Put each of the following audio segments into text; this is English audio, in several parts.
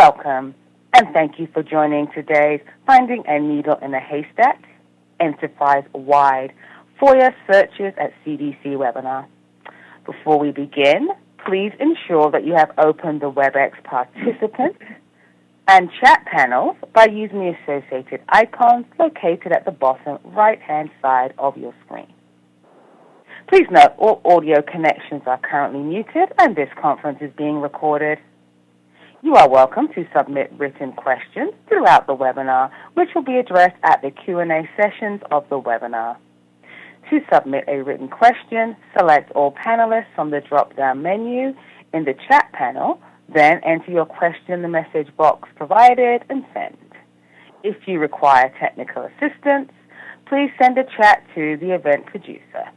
Welcome, and thank you for joining today's Finding a Needle in a Haystack Enterprise-Wide FOIA Searches at CDC webinar. Before we begin, please ensure that you have opened the WebEx participant and chat panels by using the associated icons located at the bottom right-hand side of your screen. Please note all audio connections are currently muted and this conference is being recorded. You are welcome to submit written questions throughout the webinar, which will be addressed at the Q&A sessions of the webinar. To submit a written question, select all panelists from the drop-down menu in the chat panel, then enter your question in the message box provided and send. If you require technical assistance, please send a chat to the event producer.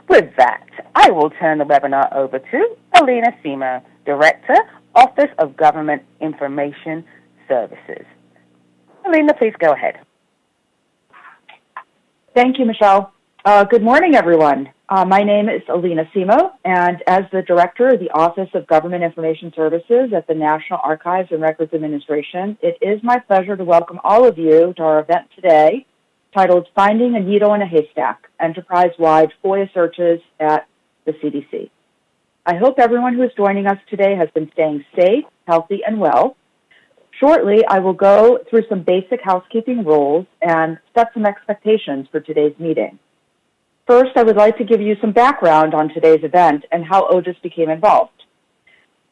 With that, I will turn the webinar over to Alina Simo, Director, Office of Government Information Services. Alina, please go ahead. Thank you, Michelle. Good morning, everyone. My name is Alina Simo, and as the Director of the Office of Government Information Services at the National Archives and Records Administration, it is my pleasure to welcome all of you to our event today titled Finding a Needle in a Haystack, Enterprise-Wide FOIA Searches at the CDC. I hope everyone who is joining us today has been staying safe, healthy, and well. Shortly, I will go through some basic housekeeping rules and set some expectations for today's meeting. First, I would like to give you some background on today's event and how OGIS became involved.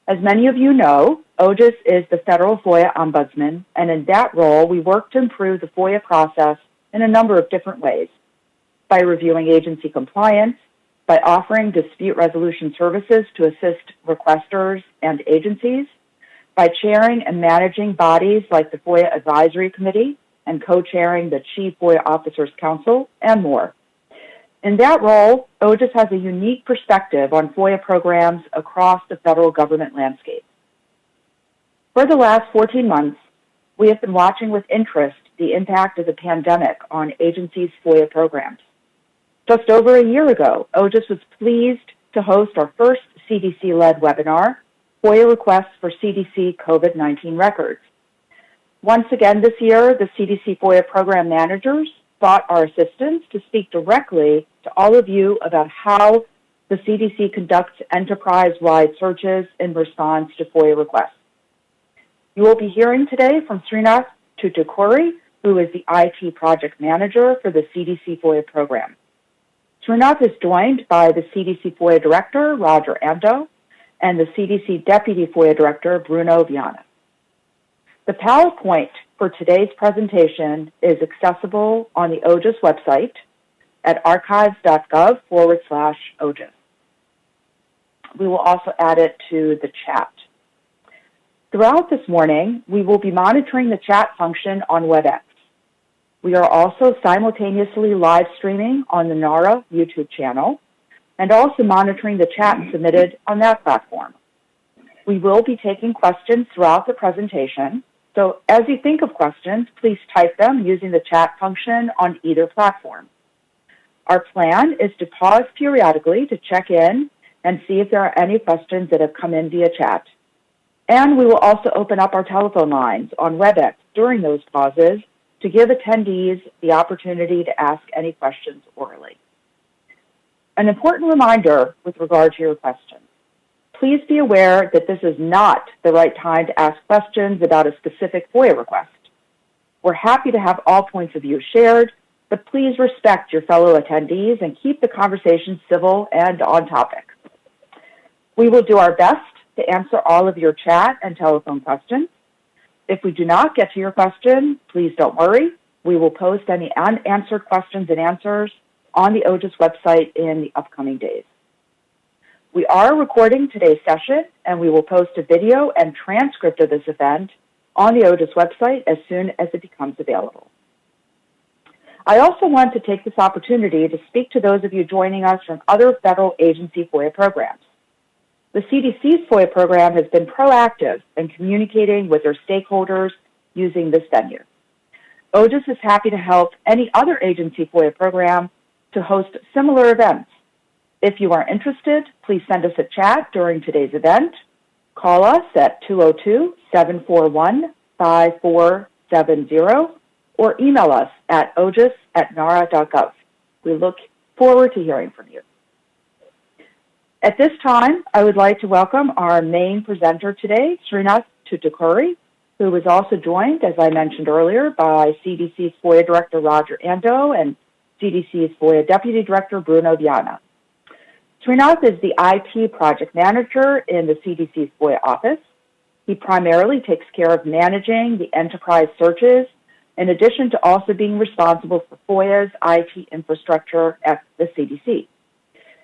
As many of you know, OGIS is the federal FOIA ombudsman, and in that role, we work to improve the FOIA process in a number of different ways, by reviewing agency compliance, by offering dispute resolution services to assist requesters and agencies, by chairing and managing bodies like the FOIA Advisory Committee and co-chairing the Chief FOIA Officers Council, and more. In that role, OGIS has a unique perspective on FOIA programs across the federal government landscape. For the last 14 months, we have been watching with interest the impact of the pandemic on agencies' FOIA programs. Just over a year ago, OGIS was pleased to host our first CDC-led webinar, FOIA Requests for CDC COVID-19 Records. Once again this year, the CDC FOIA program managers sought our assistance to speak directly to all of you about how the CDC conducts enterprise-wide searches in response to FOIA requests. You will be hearing today from Srinath Tutukuri, who is the IT project manager for the CDC FOIA program. Srinath is joined by the CDC FOIA Director, Roger Ando, and the CDC Deputy FOIA Director, Bruno Viana. The PowerPoint for today's presentation is accessible on the OGIS website at archives.gov/OGIS. We will also add it to the chat. Throughout this morning, we will be monitoring the chat function on WebEx. We are also simultaneously live streaming on the NARA YouTube channel and also monitoring the chat submitted on that platform. We will be taking questions throughout the presentation, so as you think of questions, please type them using the chat function on either platform. Our plan is to pause periodically to check in and see if there are any questions that have come in via chat. And we will also open up our telephone lines on WebEx during those pauses to give attendees the opportunity to ask any questions orally. An important reminder with regard to your questions. Please be aware that this is not the right time to ask questions about a specific FOIA request. We're happy to have all points of view shared, but please respect your fellow attendees and keep the conversation civil and on topic. We will do our best to answer all of your chat and telephone questions. If we do not get to your question, please don't worry. We will post any unanswered questions and answers on the OGIS website in the upcoming days. We are recording today's session, and we will post a video and transcript of this event on the OGIS website as soon as it becomes available. I also want to take this opportunity to speak to those of you joining us from other federal agency FOIA programs. The CDC's FOIA program has been proactive in communicating with their stakeholders using this venue. OGIS is happy to help any other agency FOIA program to host similar events. If you are interested, please send us a chat during today's event, Call us at 202-741-5470 or email us at ogis@nara.gov. We look forward to hearing from you. At this time, I would like to welcome our main presenter today, Srinath Thoothukudi, who was also joined, as I mentioned earlier, by CDC's FOIA Director Roger Ando and CDC's FOIA Deputy Director Bruno Viana. Srinath is the IT project manager in the CDC's FOIA office. He primarily takes care of managing the enterprise searches, in addition to also being responsible for FOIA's IT infrastructure at the CDC.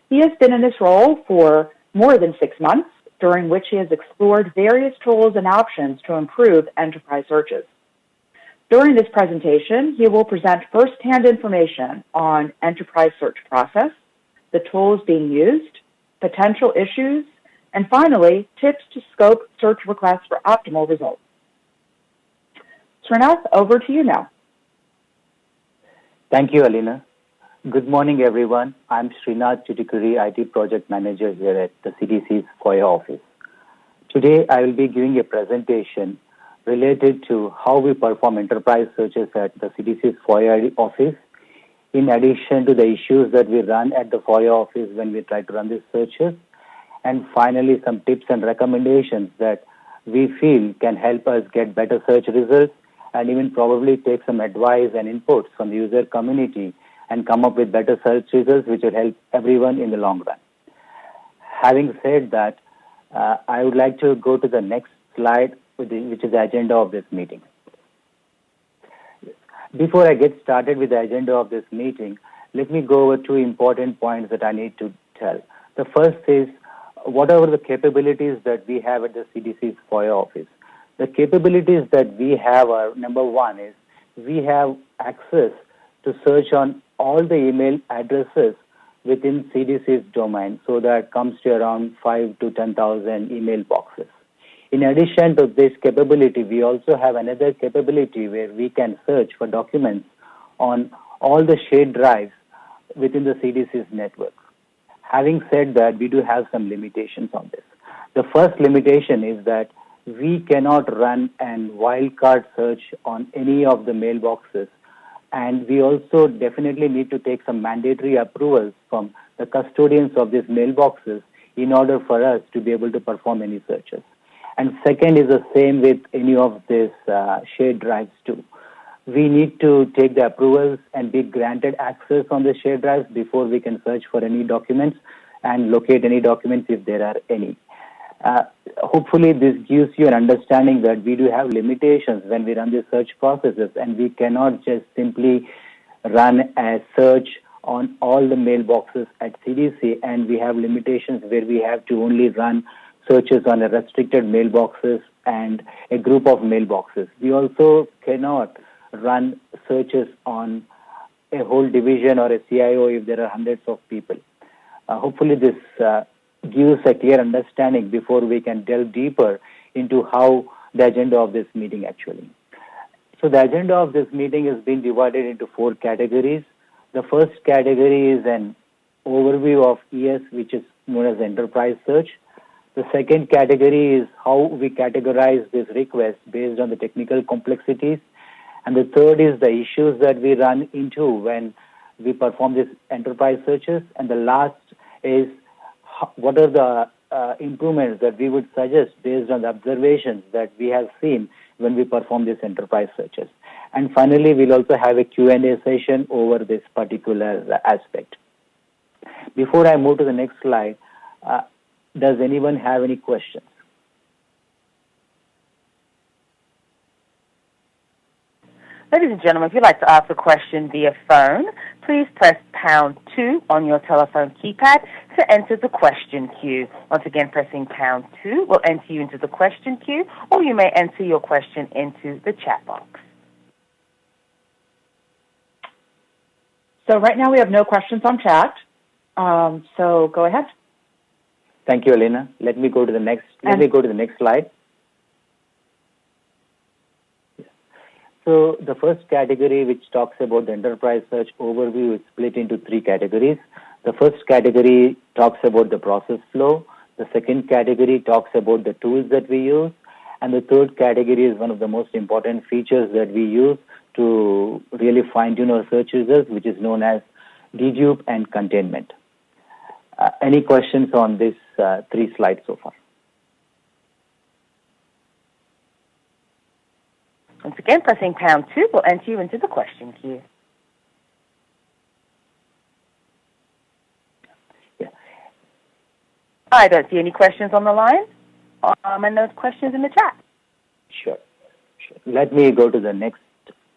He has been in this role for more than 6 months, during which he has explored various tools and options to improve enterprise searches. During this presentation, he will present firsthand information on enterprise search process, the tools being used, potential issues, and finally, tips to scope search requests for optimal results. Srinath, over to you now. Thank you, Alina. Good morning, everyone. I'm Srinath Thoothukudi, IT Project Manager here at the CDC's FOIA office. Today, I will be giving a presentation related to how we perform enterprise searches at the CDC's FOIA office, in addition to the issues that we run at the FOIA office when we try to run these searches, and finally, some tips and recommendations that we feel can help us get better search results and even probably take some advice and inputs from the user community and come up with better search results which will help everyone in the long run. Having said that, I would like to go to the next slide, which is the agenda of this meeting. Before I get started with the agenda of this meeting, let me go over 2 important points that I need to tell. The first is, what are the capabilities that we have at the CDC's FOIA office? The capabilities that we have are, number one is, we have access to search on all the email addresses within CDC's domain, so that comes to around 5 to 10,000 email boxes. In addition to this capability, we also have another capability where we can search for documents on all the shared drives within the CDC's network. Having said that, we do have some limitations on this. The first limitation is that we cannot run an wildcard search on any of the mailboxes, and we also definitely need to take some mandatory approvals from the custodians of these mailboxes in order for us to be able to perform any searches. And second is the same with any of these shared drives too. We need to take the approvals and be granted access on the shared drives before we can search for any documents and locate any documents if there are any. Hopefully this gives you an understanding that we do have limitations when we run these search processes, and we cannot just simply run a search on all the mailboxes at CDC, and we have limitations where we have to only run searches on a restricted mailboxes and a group of mailboxes. We also cannot run searches on a whole division or a CIO if there are hundreds of people. Hopefully this gives a clear understanding before we can delve deeper into how the agenda of this meeting actually. So the agenda of this meeting has been divided into 4 categories. The first category is an overview of ES, which is known as enterprise search. The second category is how we categorize these requests based on the technical complexities. And the third is the issues that we run into when we perform these enterprise searches. And the last is what are the improvements that we would suggest based on the observations that we have seen when we perform these enterprise searches. And finally, we'll also have a Q&A session over this particular aspect. Before I move to the next slide, does anyone have any questions? Ladies and gentlemen, if you'd like to ask a question via phone, please press #2 on your telephone keypad to enter the question queue. Once again, pressing #2 will enter you into the question queue, or you may enter your question into the chat box. So right now we have no questions on chat. So go ahead. Thank you, Elena. Let me go to the next slide. So the first category, which talks about the enterprise search overview, is split into 3 categories. The first category talks about the process flow. The second category talks about the tools that we use. And the third category is one of the most important features that we use to really fine-tune our search results, which is known as dedupe and containment. Any questions on these 3 slides so far? Once again, pressing pound 2 will enter you into the question queue. Yeah. I don't see any questions on the line, and those questions in the chat. Sure. Let me go to the next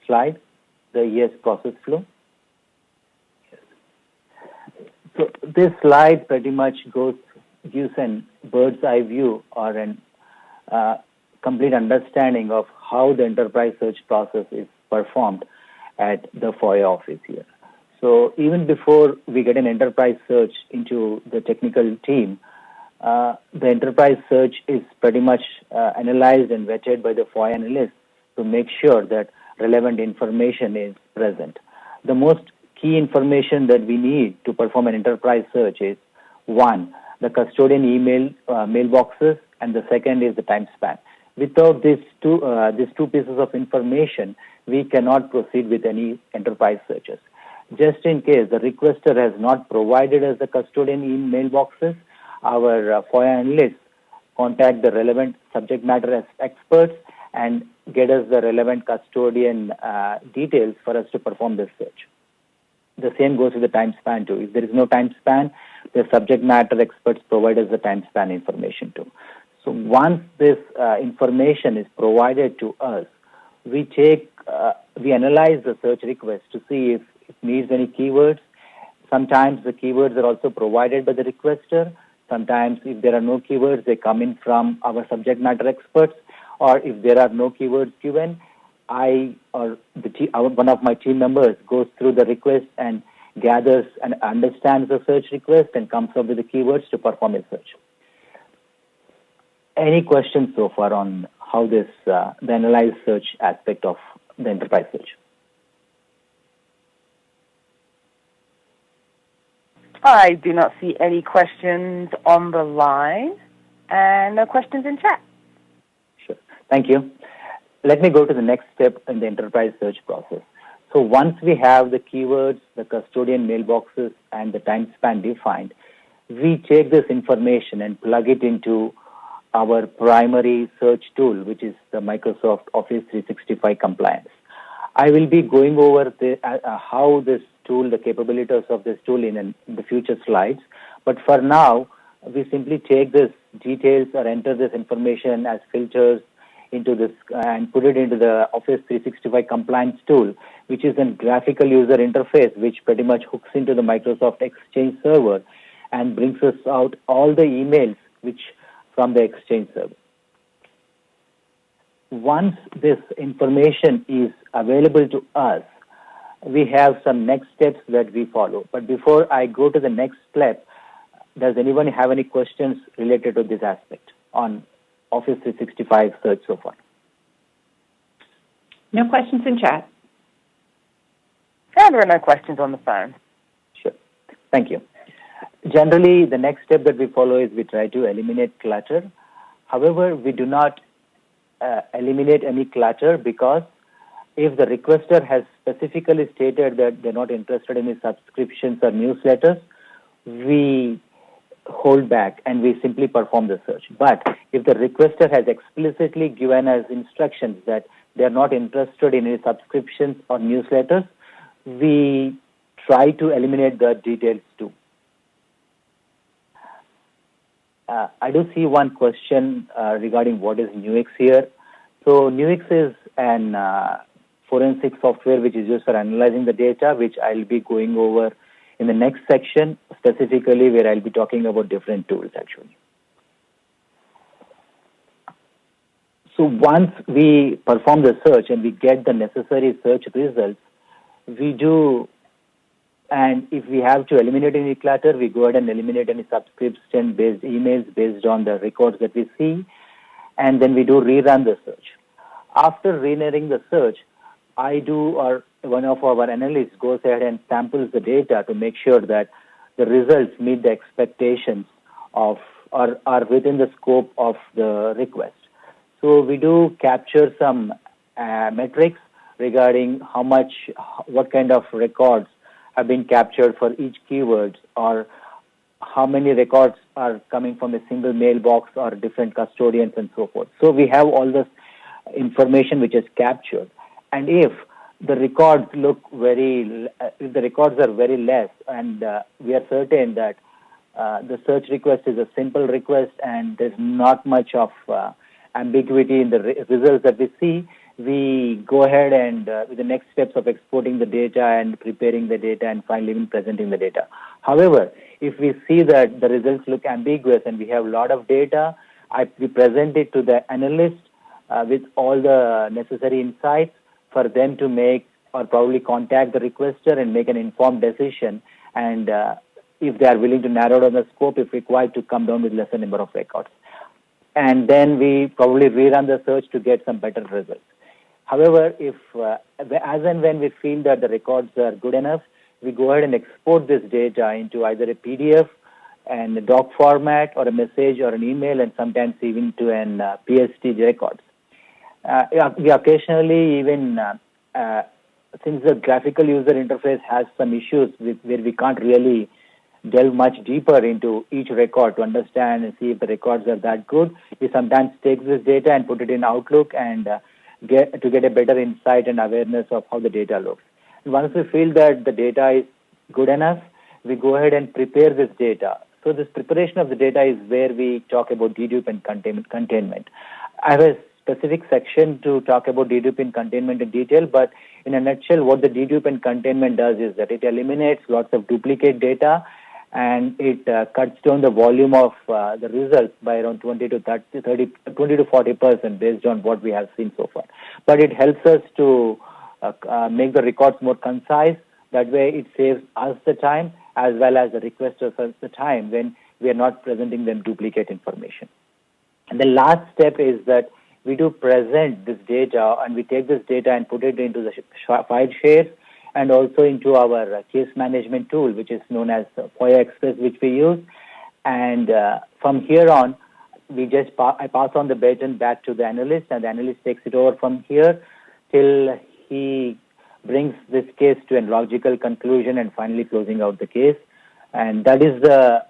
slide, the ES process flow. Yes. So this slide pretty much gives a bird's eye view or a complete understanding of how the enterprise search process is performed at the FOIA office here. So even before we get an enterprise search into the technical team, the enterprise search is pretty much analyzed and vetted by the FOIA analyst to make sure that relevant information is present. The most key information that we need to perform an enterprise search is, 1, the custodian email mailboxes, and the second is the time span. Without these two pieces of information, we cannot proceed with any enterprise searches. Just in case the requester has not provided us the custodian email mailboxes, our FOIA analysts contact the relevant subject matter experts and get us the relevant custodian details for us to perform this search. The same goes with the time span too. If there is no time span, the subject matter experts provide us the time span information too. So once this information is provided to us, we analyze the search request to see if it needs any keywords. Sometimes the keywords are also provided by the requester. Sometimes if there are no keywords, they come in from our subject matter experts. Or if there are no keywords given, I or one of my team members goes through the request and gathers and understands the search request and comes up with the keywords to perform a search. Any questions so far on how the analyzed search aspect of the enterprise search? I do not see any questions on the line, and no questions in chat. Sure. Thank you. Let me go to the next step in the enterprise search process. So once we have the keywords, the custodian mailboxes, and the time span defined, we take this information and plug it into our primary search tool, which is the Microsoft Office 365 compliance. I will be going over how this tool, the capabilities of this tool in the future slides. But for now, we simply take this details or enter this information as filters into this and put it into the Office 365 compliance tool, which is a graphical user interface which pretty much hooks into the Microsoft Exchange server and brings us out all the emails from the Exchange server. Once this information is available to us, we have some next steps that we follow. But before I go to the next step, does anyone have any questions related to this aspect on Office 365 search so far? No questions in chat. And there are no questions on the phone. Sure. Thank you. Generally, the next step that we follow is we try to eliminate clutter. However, we do not eliminate any clutter because if the requester has specifically stated that they're not interested in any subscriptions or newsletters, we hold back and we simply perform the search. But if the requester has explicitly given us instructions that they're not interested in any subscriptions or newsletters, we try to eliminate the details too. I do see one question regarding what is Nuix here. So Nuix is an forensic software which is used for analyzing the data, which I'll be going over in the next section, specifically where I'll be talking about different tools actually. So once we perform the search and we get the necessary search results, we do, and if we have to eliminate any clutter, we go ahead and eliminate any subscription-based emails based on the records that we see, and then we do rerun the search. After rerunning the search, I do, or one of our analysts goes ahead and samples the data to make sure that the results meet the expectations of or are within the scope of the request. So we do capture some metrics regarding what kind of records have been captured for each keyword, or how many records are coming from a single mailbox or different custodians and so forth. So we have all this information which is captured. And if the records if the records are very less, and we are certain that the search request is a simple request and there's not much of ambiguity in the results that we see, we go ahead and with the next steps of exporting the data and preparing the data and finally even presenting the data. However, if we see that the results look ambiguous and we have a lot of data, we present it to the analyst with all the necessary insights for them to make or probably contact the requester and make an informed decision, and if they are willing to narrow down the scope, if required, to come down with lesser number of records. And then we probably rerun the search to get some better results. However, if as and when we feel that the records are good enough, we go ahead and export this data into either a PDF and a doc format or a message or an email, and sometimes even to an PST records. We occasionally even, since the graphical user interface has some issues where we can't really delve much deeper into each record to understand and see if the records are that good, we sometimes take this data and put it in Outlook and get a better insight and awareness of how the data looks. And once we feel that the data is good enough, we go ahead and prepare this data. So this preparation of the data is where we talk about dedupe and containment. I have a specific section to talk about dedupe and containment in detail, but in a nutshell, what the dedupe and containment does is that it eliminates lots of duplicate data, and it cuts down the volume of the results by around 20 to 40% based on what we have seen so far. But it helps us to make the records more concise. That way it saves us the time as well as the requesters the time when we are not presenting them duplicate information. And the last step is that we do present this data, and we take this data and put it into the file shares and also into our case management tool, which is known as FOIA Express, which we use. And from here on, I pass on the baton back to the analyst, and the analyst takes it over from here till he brings this case to a logical conclusion and finally closing out the case. And that is the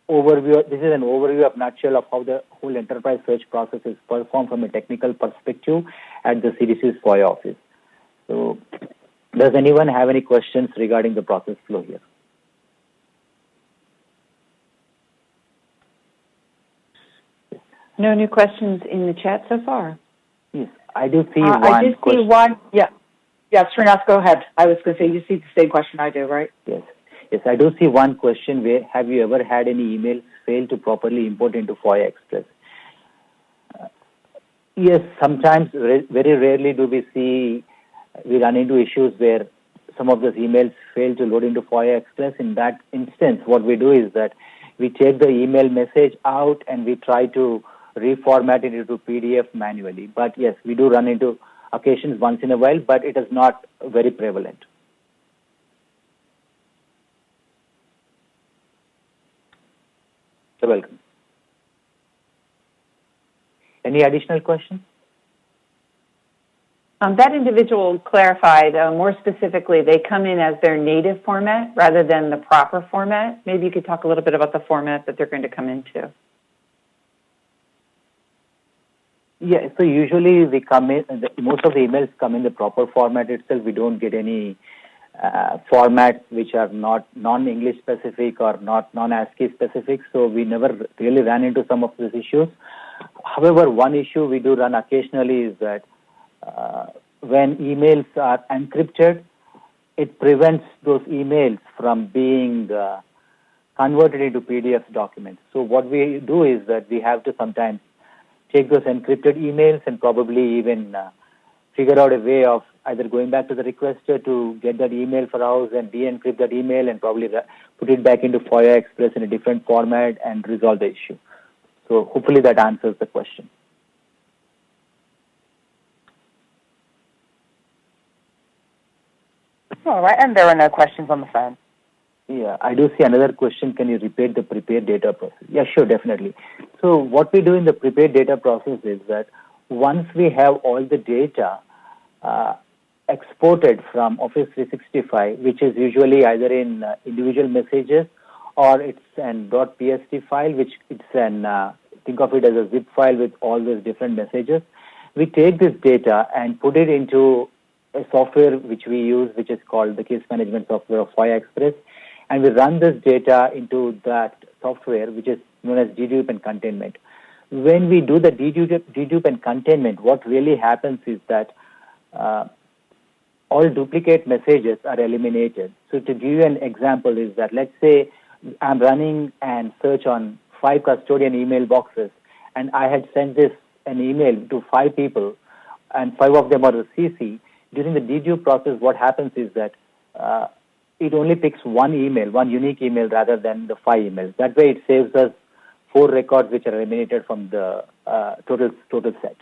overview. This is an overview of nutshell of how the whole enterprise search process is performed from a technical perspective at the CDC's FOIA office. So, does anyone have any questions regarding the process flow here? No new questions in the chat so far. Yes, I do see one. I did see one. Yeah. Yes, Srinath, go ahead. I was going to say, you see the same question I do, right? Yes. Yes, I do see one question where have you ever had any emails fail to properly import into FOIA Express? Yes, sometimes, very rarely do we run into issues where some of those emails fail to load into FOIA Express. In that instance, what we do is that we take the email message out and we try to reformat it into PDF manually. But yes, we do run into occasions once in a while, but it is not very prevalent. You're welcome. Any additional questions? That individual clarified more specifically, they come in as their native format rather than the proper format. Maybe you could talk a little bit about the format that they're going to come into. Yeah, so usually we come in, most of the emails come in the proper format itself. We don't get any formats which are not non-English specific or not non-ASCII specific, so we never really ran into some of these issues. However, one issue we do run occasionally is that when emails are encrypted, it prevents those emails from being converted into PDF documents. So what we do is that we have to sometimes take those encrypted emails and probably even figure out a way of either going back to the requester to get that email for us and de-encrypt that email and probably put it back into FOIA Express in a different format and resolve the issue. So hopefully that answers the question. All right, and there are no questions on the phone. Yeah, I do see another question. Can you repeat the prepared data process? Yeah, sure, definitely. So what we do in the prepared data process is that once we have all the data exported from Office 365, which is usually either in individual messages or it's an .pst file, which it's an, think of it as a zip file with all those different messages. We take this data and put it into a software which we use, which is called the case management software of FOIA Express. And we run this data into that software, which is known as dedupe and containment. When we do the dedupe and containment, what really happens is that all duplicate messages are eliminated. So to give you an example is that, let's say I'm running an search on 5 custodian email boxes, and I had sent an email to 5 people, and 5 of them are the CC. During the dedupe process, what happens is that it only picks one email, one unique email, rather than the 5 emails. That way, it saves us 4 records which are eliminated from the total set.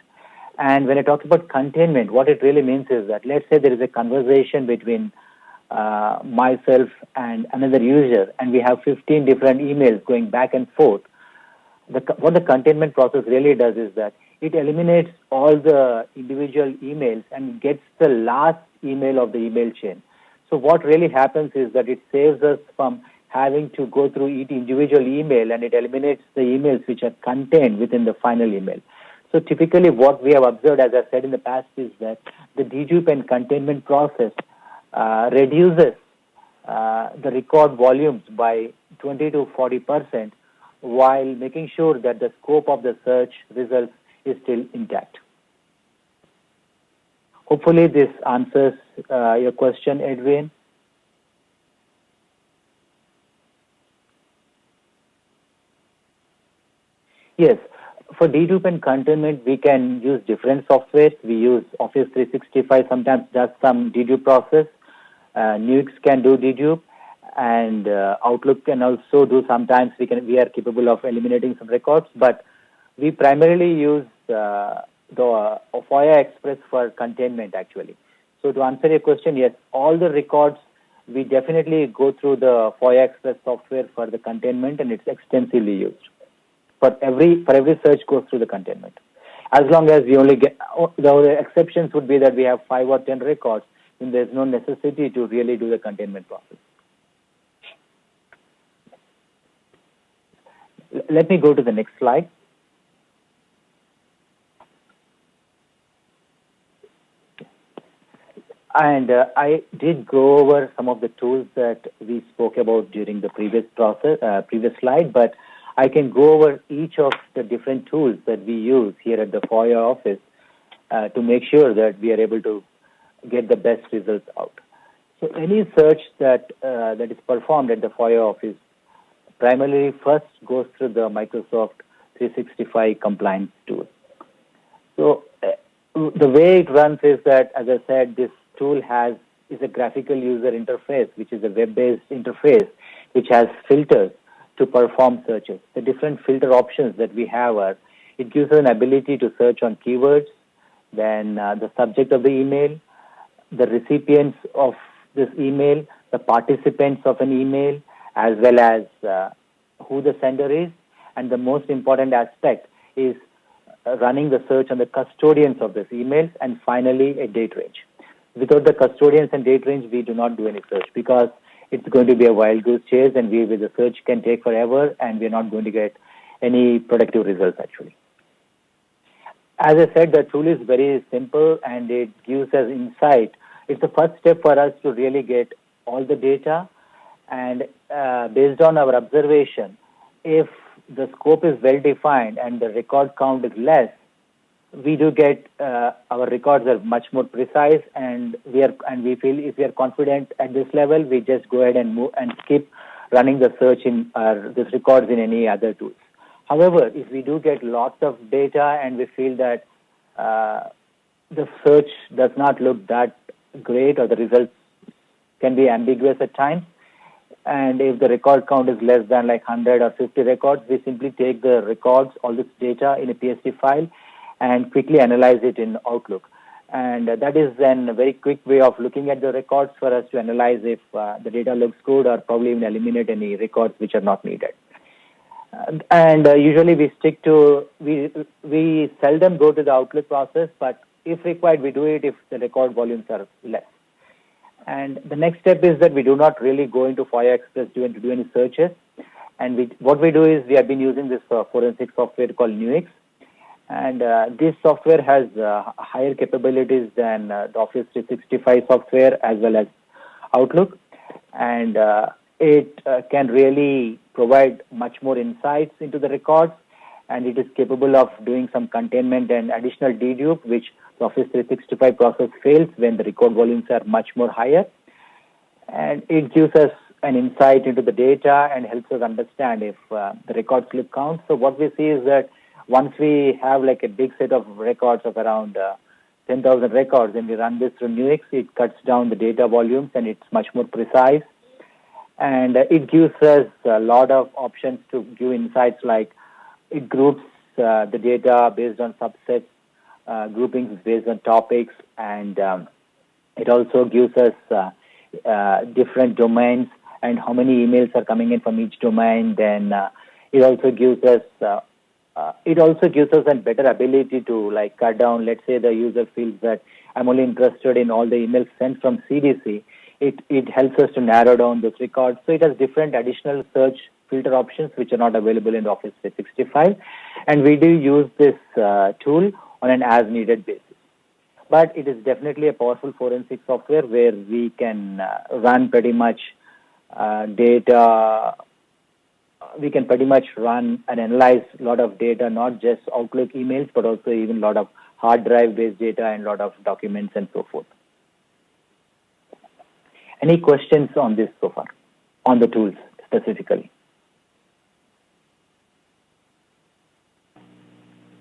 And when I talk about containment, what it really means is that, let's say there is a conversation between myself and another user, and we have 15 different emails going back and forth. What the containment process really does is that it eliminates all the individual emails and gets the last email of the email chain. So what really happens is that it saves us from having to go through each individual email, and it eliminates the emails which are contained within the final email. So typically what we have observed, as I said in the past, is that the dedupe and containment process reduces the record volumes by 20 to 40%, while making sure that the scope of the search results is still intact. Hopefully this answers your question, Edwin. Yes, for dedupe and containment, we can use different softwares. We use Office 365, sometimes does some dedupe process. Nuix can do dedupe, and Outlook can also do. Sometimes we are capable of eliminating some records, but we primarily use the FOIA Express for containment, actually. So to answer your question, yes, all the records, we definitely go through the FOIA Express software for the containment, and it's extensively used. For every search goes through the containment. As long as we only get, the exceptions would be that we have 5 or 10 records, then there's no necessity to really do the containment process. Let me go to the next slide. And I did go over some of the tools that we spoke about during the previous slide, but I can go over each of the different tools that we use here at the FOIA office to make sure that we are able to get the best results out. So any search that is performed at the FOIA office primarily first goes through the Microsoft 365 compliance tool. So the way it runs is that, as I said, this tool is a graphical user interface, which is a web-based interface, which has filters to perform searches. The different filter options that we have are, it gives us an ability to search on keywords, then the subject of the email, the recipients of this email, the participants of an email, as well as who the sender is, and the most important aspect is running the search on the custodians of this email, and finally a date range. Without the custodians and date range, we do not do any search, because it's going to be a wild goose chase, and the search can take forever, and we're not going to get any productive results, actually. As I said, the tool is very simple, and it gives us insight. It's the first step for us to really get all the data, and based on our observation, if the scope is well defined and the record count is less, we do get our records are much more precise, and we feel if we are confident at this level, we just go ahead and move and skip running the search in these records in any other tools. However, if we do get lots of data and we feel that the search does not look that great, or the results can be ambiguous at times, and if the record count is less than like 100 or 50 records, we simply take the records, all this data in a PSD file, and quickly analyze it in Outlook. And that is then a very quick way of looking at the records for us to analyze if the data looks good, or probably even eliminate any records which are not needed. And usually we stick to, we seldom go to the Outlook process, but if required, we do it if the record volumes are less. And the next step is that we do not really go into FOIA Express to do any searches. And what we do is we have been using this forensic software called Nuix. And this software has higher capabilities than the Office 365 software as well as Outlook. And it can really provide much more insights into the records. And it is capable of doing some containment and additional dedupe, which the Office 365 process fails when the record volumes are much more higher. And it gives us an insight into the data and helps us understand if the record slip counts. So what we see is that once we have like a big set of records of around 10,000 records and we run this through Nuix, it cuts down the data volumes and it's much more precise. And it gives us a lot of options to give insights, like it groups the data based on subsets, groupings based on topics, and it also gives us different domains and how many emails are coming in from each domain. Then it also gives us a better ability to like cut down. Let's say the user feels that I'm only interested in all the emails sent from CDC. It helps us to narrow down those records. So it has different additional search filter options which are not available in Office 365. And we do use this tool on an as-needed basis. But it is definitely a powerful forensic software where we can run pretty much data. We can pretty much run and analyze a lot of data, not just Outlook emails, but also even a lot of hard drive-based data and a lot of documents and so forth. Any questions on this so far, on the tools specifically?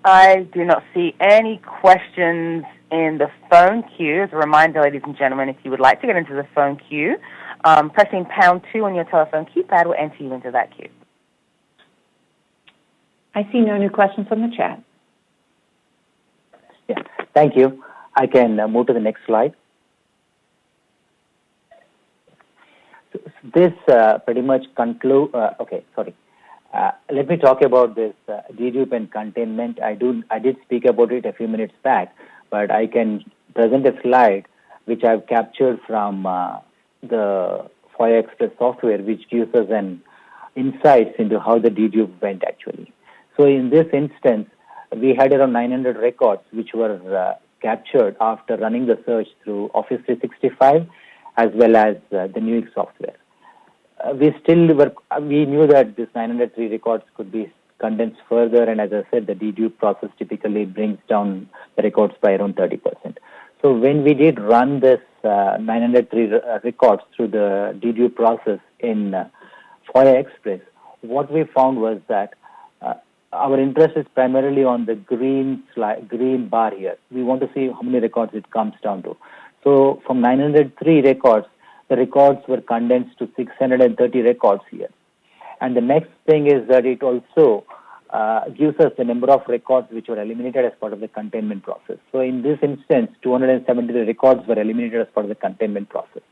I do not see any questions in the phone queue. As a reminder, ladies and gentlemen, if you would like to get into the phone queue, pressing #2 on your telephone keypad will enter you into that queue. I see no new questions from the chat. Yeah, thank you. I can move to the next slide. So this pretty much conclude. Let me talk about this dedupe and containment. I did speak about it a few minutes back, but I can present a slide which I've captured from the FOIA Express software, which gives us an insights into how the dedupe went actually. So in this instance, we had around 900 records which were captured after running the search through Office 365 as well as the Nuix software. We knew that this 903 records could be condensed further, and as I said, the dedupe process typically brings down the records by around 30%. So when we did run this 903 records through the dedupe process in FOIA Express, what we found was that our interest is primarily on the green bar here. We want to see how many records it comes down to. So from 903 records, the records were condensed to 630 records here. And the next thing is that it also gives us the number of records which were eliminated as part of the containment process. So in this instance, 273 records were eliminated as part of the containment process.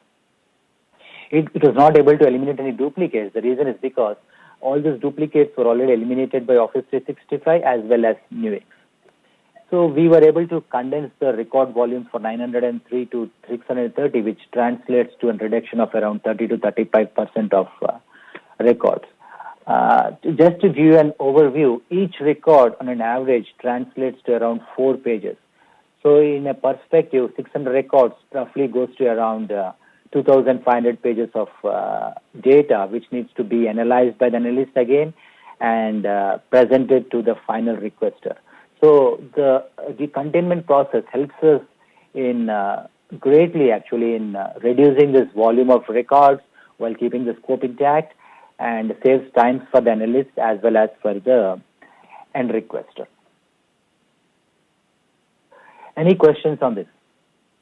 It was not able to eliminate any duplicates. The reason is because all these duplicates were already eliminated by Office 365 as well as Nuix. So we were able to condense the record volumes for 903 to 630, which translates to a reduction of around 30 to 35% of records. Just to give you an overview, each record on an average translates to around 4 pages. So in a perspective, 600 records roughly goes to around 2,500 pages of data, which needs to be analyzed by the analyst again and presented to the final requester. So the containment process helps us in greatly actually in reducing this volume of records while keeping the scope intact, and saves time for the analyst as well as for the end requester. Any questions on this,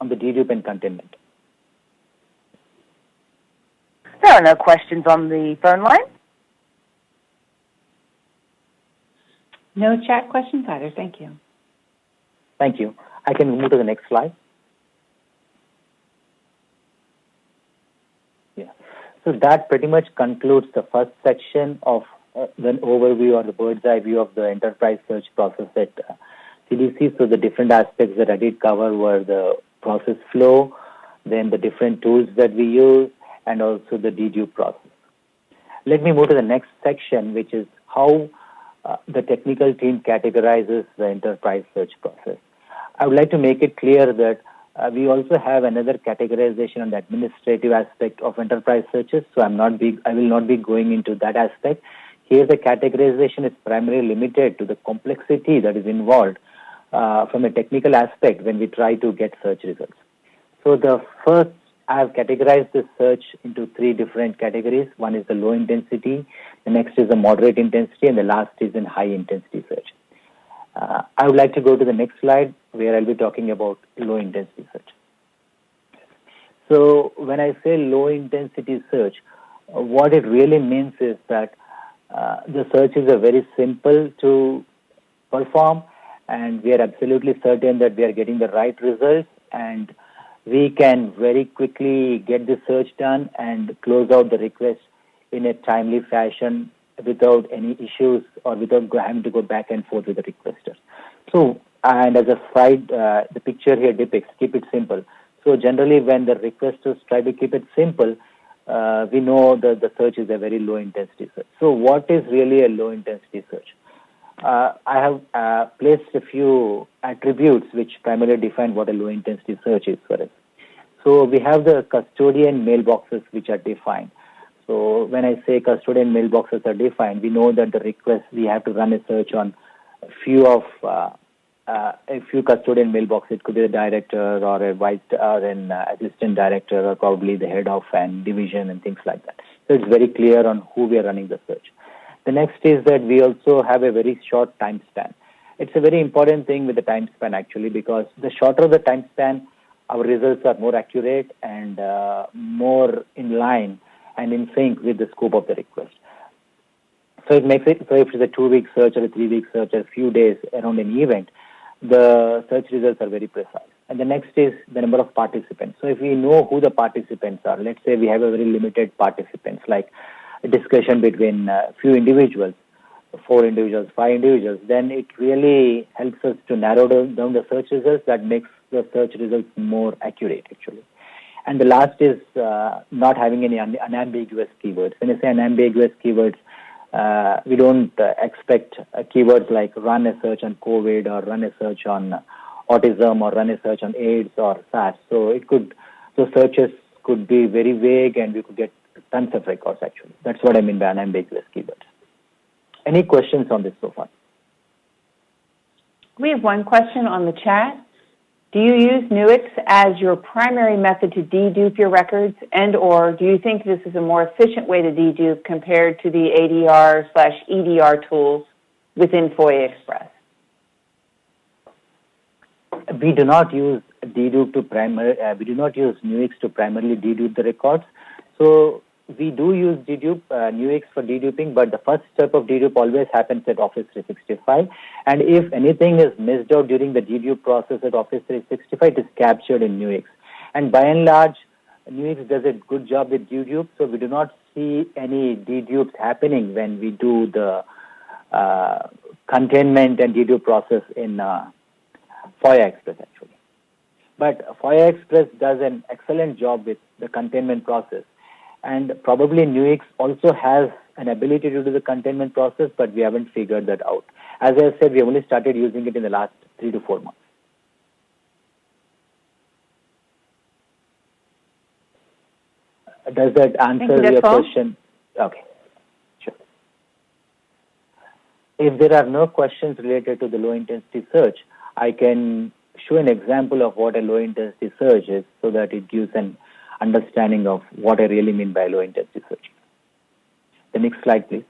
on the dedupe and containment? There are no questions on the phone line. No chat questions either. Thank you. Thank you. I can move to the next slide. So that pretty much concludes the first section of the overview or the bird's eye view of the enterprise search process at CDC. So the different aspects that I did cover were the process flow, then the different tools that we use, and also the dedupe process. Let me move to the next section, which is how the technical team categorizes the enterprise search process. I would like to make it clear that we also have another categorization on the administrative aspect of enterprise searches, so I will not be going into that aspect. Here, the categorization is primarily limited to the complexity that is involved from a technical aspect when we try to get search results. So the first, I have categorized the search into three different categories. One is the low intensity, the next is the moderate intensity, and the last is in high intensity search. I would like to go to the next slide where I'll be talking about low intensity search. So when I say low intensity search, what it really means is that the searches are very simple to perform, and we are absolutely certain that we are getting the right results, and we can very quickly get the search done and close out the request in a timely fashion without any issues or without having to go back and forth with the requester. So, and as a slide, the picture here depicts, keep it simple. So generally when the requesters try to keep it simple, we know that the search is a very low intensity search. So what is really a low intensity search? I have placed a few attributes which primarily define what a low intensity search is for us. So we have the custodian mailboxes which are defined. So when I say custodian mailboxes are defined, we know that the request, we have to run a search on a few custodian mailboxes. It could be a director or an assistant director or probably the head of an division and things like that. So it's very clear on who we are running the search. The next is that we also have a very short time span. It's a very important thing with the time span actually, because the shorter the time span, our results are more accurate and more in line and in sync with the scope of the request. So it makes it, so if it's a 2-week search or a 3-week search or a few days around an event, the search results are very precise. And the next is the number of participants. So if we know who the participants are, let's say we have a very limited participants, like a discussion between a few individuals, 4 individuals, 5 individuals, then it really helps us to narrow down the search results. That makes the search results more accurate actually. And the last is not having any unambiguous keywords. When I say unambiguous keywords, we don't expect keywords like run a search on COVID or run a search on autism or run a search on AIDS or SARS. So the searches could be very vague and we could get tons of records actually. That's what I mean by unambiguous keywords. Any questions on this so far? We have one question on the chat. Do you use Nuix as your primary method to dedupe your records, and/or do you think this is a more efficient way to dedupe compared to the ADR/EDR tools within FOIA Express? We do not use Nuix to primarily dedupe the records. So we do use Nuix for deduping, but the first step of dedupe always happens at Office 365. And if anything is missed out during the dedupe process at Office 365, it is captured in Nuix. And by and large, Nuix does a good job with dedupe, so we do not see any dedupes happening when we do the containment and dedupe process in FOIA Express actually. But FOIA Express does an excellent job with the containment process. And probably Nuix also has an ability to do the containment process, but we haven't figured that out. As I said, we only started using it in the last 3 to 4 months. Does that answer your question? Okay, sure. If there are no questions related to the low intensity search, I can show an example of what a low intensity search is so that it gives an understanding of what I really mean by low intensity search. The next slide, please.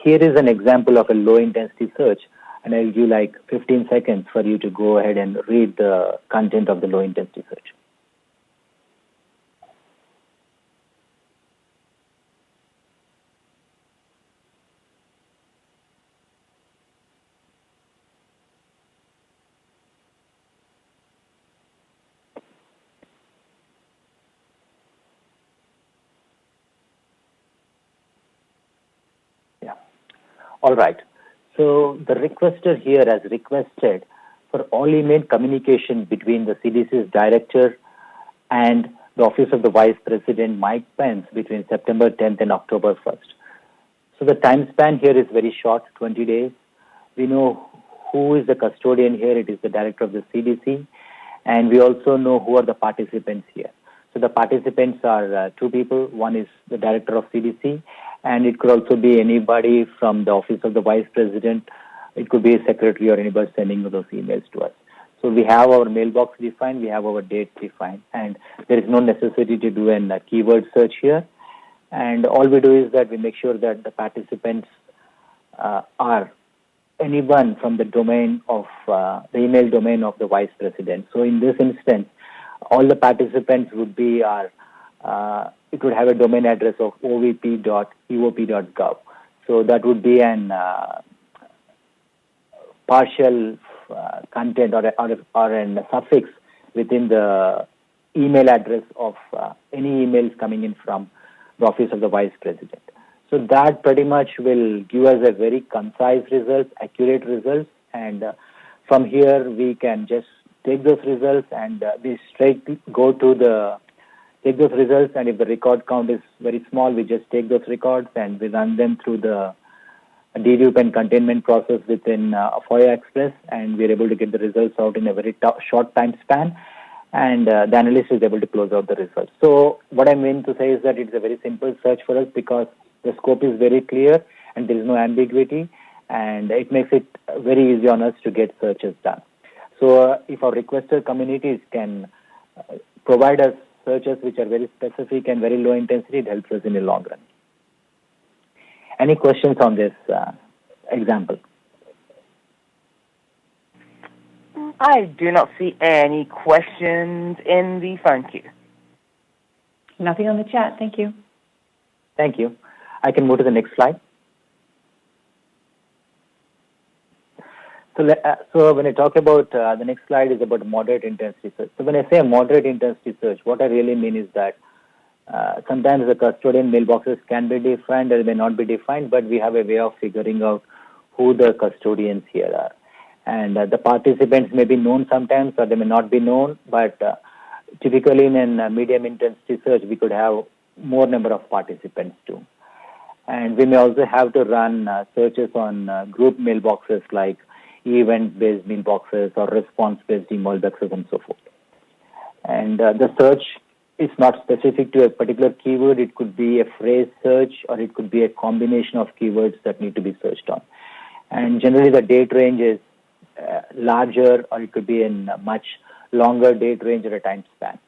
Here is an example of a low intensity search, and I'll give like 15 seconds for you to go ahead and read the content of the low intensity search. All right. So the requester here has requested for all email communication between the CDC's director and the Office of the Vice President, Mike Pence, between September 10th and October 1st. So the time span here is very short, 20 days. We know who is the custodian here. It is the director of the CDC. And we also know who are the participants here. So the participants are two people. One is the director of CDC, and it could also be anybody from the Office of the Vice President. It could be a secretary or anybody sending those emails to us. So we have our mailbox defined, we have our dates defined, and there is no necessity to do a keyword search here. And all we do is that we make sure that the participants are anyone from the domain of the email domain of the Vice President. So in this instance, all the participants would be it would have a domain address of ovp.eop.gov. So that would be an partial content or a suffix within the email address of any emails coming in from the Office of the Vice President. So that pretty much will give us a very concise results, accurate results, and from here we can just take those results and we straight go to take those results, and if the record count is very small, we just take those records and we run them through the dedupe and containment process within FOIA Express, and we're able to get the results out in a very short time span, and the analyst is able to close out the results. So what I mean to say is that it's a very simple search for us because the scope is very clear and there is no ambiguity, and it makes it very easy on us to get searches done. So if our requester communities can provide us searches which are very specific and very low intensity, it helps us in the long run. Any questions on this example? I do not see any questions in the phone queue. Nothing on the chat. Thank you. Thank you. I can move to the next slide. So when I talk about the next slide is about moderate intensity search. So when I say a moderate intensity search, what I really mean is that sometimes the custodian mailboxes can be defined or may not be defined, but we have a way of figuring out who the custodians here are. And the participants may be known sometimes or they may not be known, but typically in a medium intensity search, we could have more number of participants too. And we may also have to run searches on group mailboxes like event-based mailboxes or response-based mailboxes and so forth. And the search is not specific to a particular keyword. It could be a phrase search or it could be a combination of keywords that need to be searched on. And generally the date range is larger, or it could be in a much longer date range or a time span.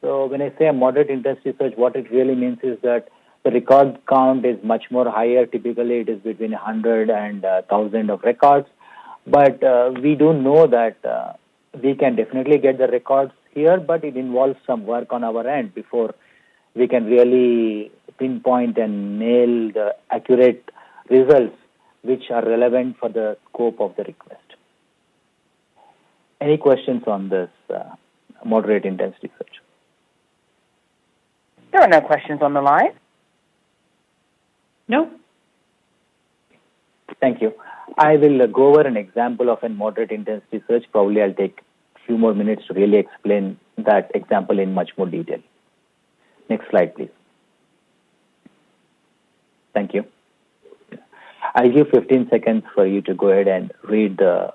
So when I say a moderate intensity search, what it really means is that the record count is much more higher. Typically it is between 100 and 1,000 of records. But we do know that we can definitely get the records here, but it involves some work on our end before we can really pinpoint and nail the accurate results which are relevant for the scope of the request. Any questions on this moderate intensity search? There are no questions on the line. No. Thank you. I will go over an example of a moderate intensity search. Probably I'll take a few more minutes to really explain that example in much more detail. Next slide, please. Thank you. I'll give 15 seconds for you to go ahead and read the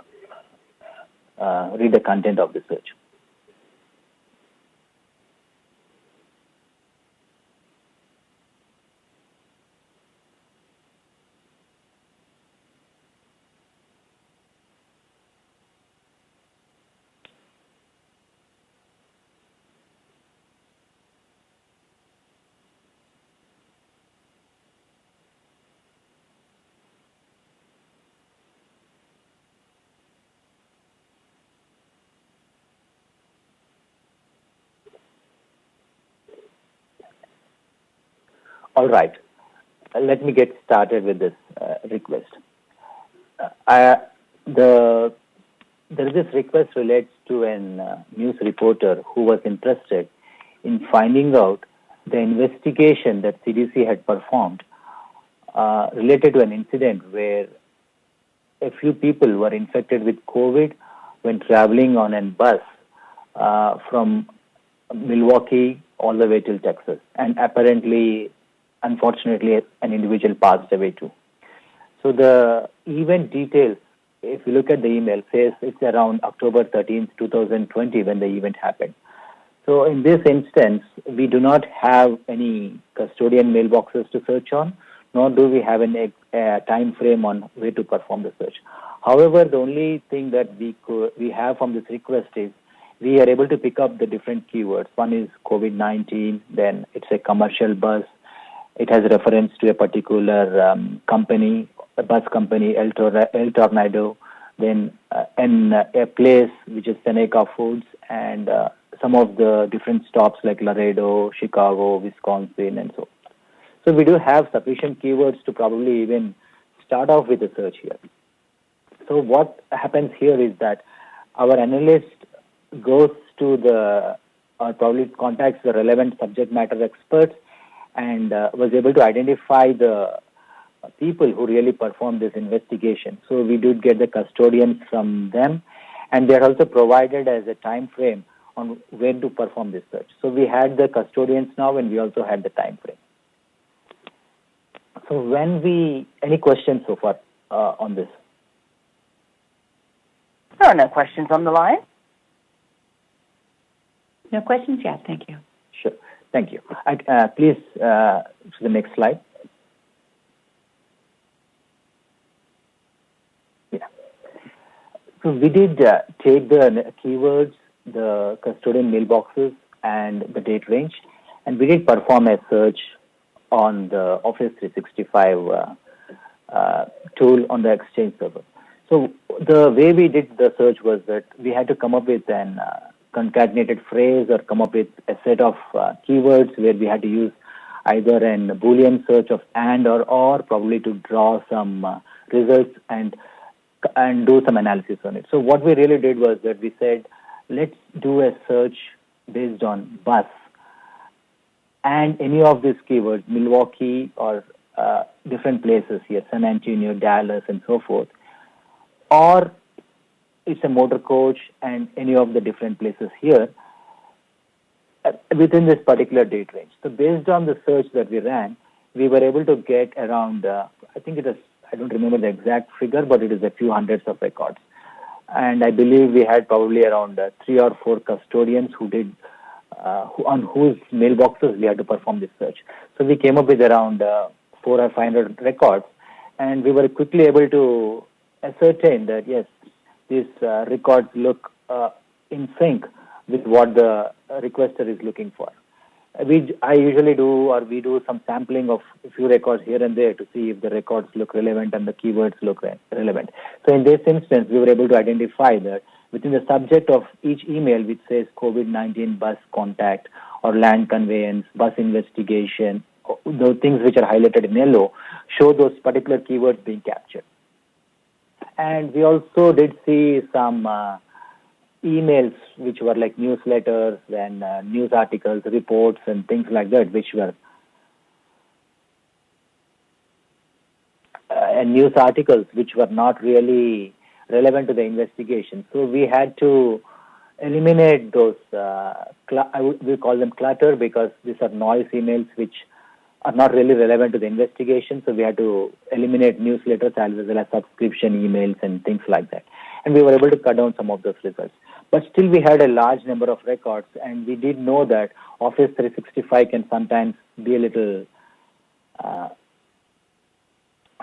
content of the search. All right. Let me get started with this request. This request relates to a news reporter who was interested in finding out the investigation that CDC had performed related to an incident where a few people were infected with COVID when traveling on a bus from Milwaukee all the way till Texas. And apparently, unfortunately, an individual passed away too. So the event details, if you look at the email, says it's around October 13th, 2020 when the event happened. So in this instance, we do not have any custodian mailboxes to search on, nor do we have a time frame on where to perform the search. However, the only thing that we have from this request is we are able to pick up the different keywords. One is COVID-19, then it's a commercial bus. It has reference to a particular company, a bus company, El Tornado, then in a place which is Seneca Foods, and some of the different stops like Laredo, Chicago, Wisconsin, and so on. So we do have sufficient keywords to probably even start off with a search here. So what happens here is that our analyst goes to probably contacts the relevant subject matter experts and was able to identify the people who really performed this investigation. So we did get the custodians from them, and they're also provided as a time frame on when to perform this search. So we had the custodians now, and we also had the time frame. So any questions so far on this? There are no questions on the line. No questions yet. Thank you. Sure. Thank you. Please, to the next slide. Yeah. So we did take the keywords, the custodian mailboxes, and the date range, and we did perform a search on the Office 365 tool on the Exchange server. So the way we did the search was that we had to come up with an concatenated phrase or come up with a set of keywords where we had to use either an Boolean search of and or probably to draw some results and do some analysis on it. So what we really did was that we said, let's do a search based on bus and any of these keywords, Milwaukee or different places here, San Antonio, Dallas, and so forth, or it's a motor coach and any of the different places here within this particular date range. So based on the search that we ran, we were able to get around, I think I don't remember the exact figure, but it is a few hundreds of records. And I believe we had probably around 3 or 4 custodians who did, on whose mailboxes we had to perform this search. So we came up with around 400 or 500 records, and we were quickly able to ascertain that, yes, these records look in sync with what the requester is looking for. I usually we do some sampling of a few records here and there to see if the records look relevant and the keywords look relevant. So in this instance, we were able to identify that within the subject of each email, which says COVID-19 bus contact or land conveyance, bus investigation, those things which are highlighted in yellow show those particular keywords being captured. And we also did see some emails which were like newsletters and news articles, reports, and things like that, which were news articles which were not really relevant to the investigation. So we had to eliminate those, we call them clutter, because these are noise emails which are not really relevant to the investigation. So we had to eliminate newsletters as well as subscription emails and things like that. And we were able to cut down some of those results. But still we had a large number of records, and we did know that Office 365 can sometimes be a little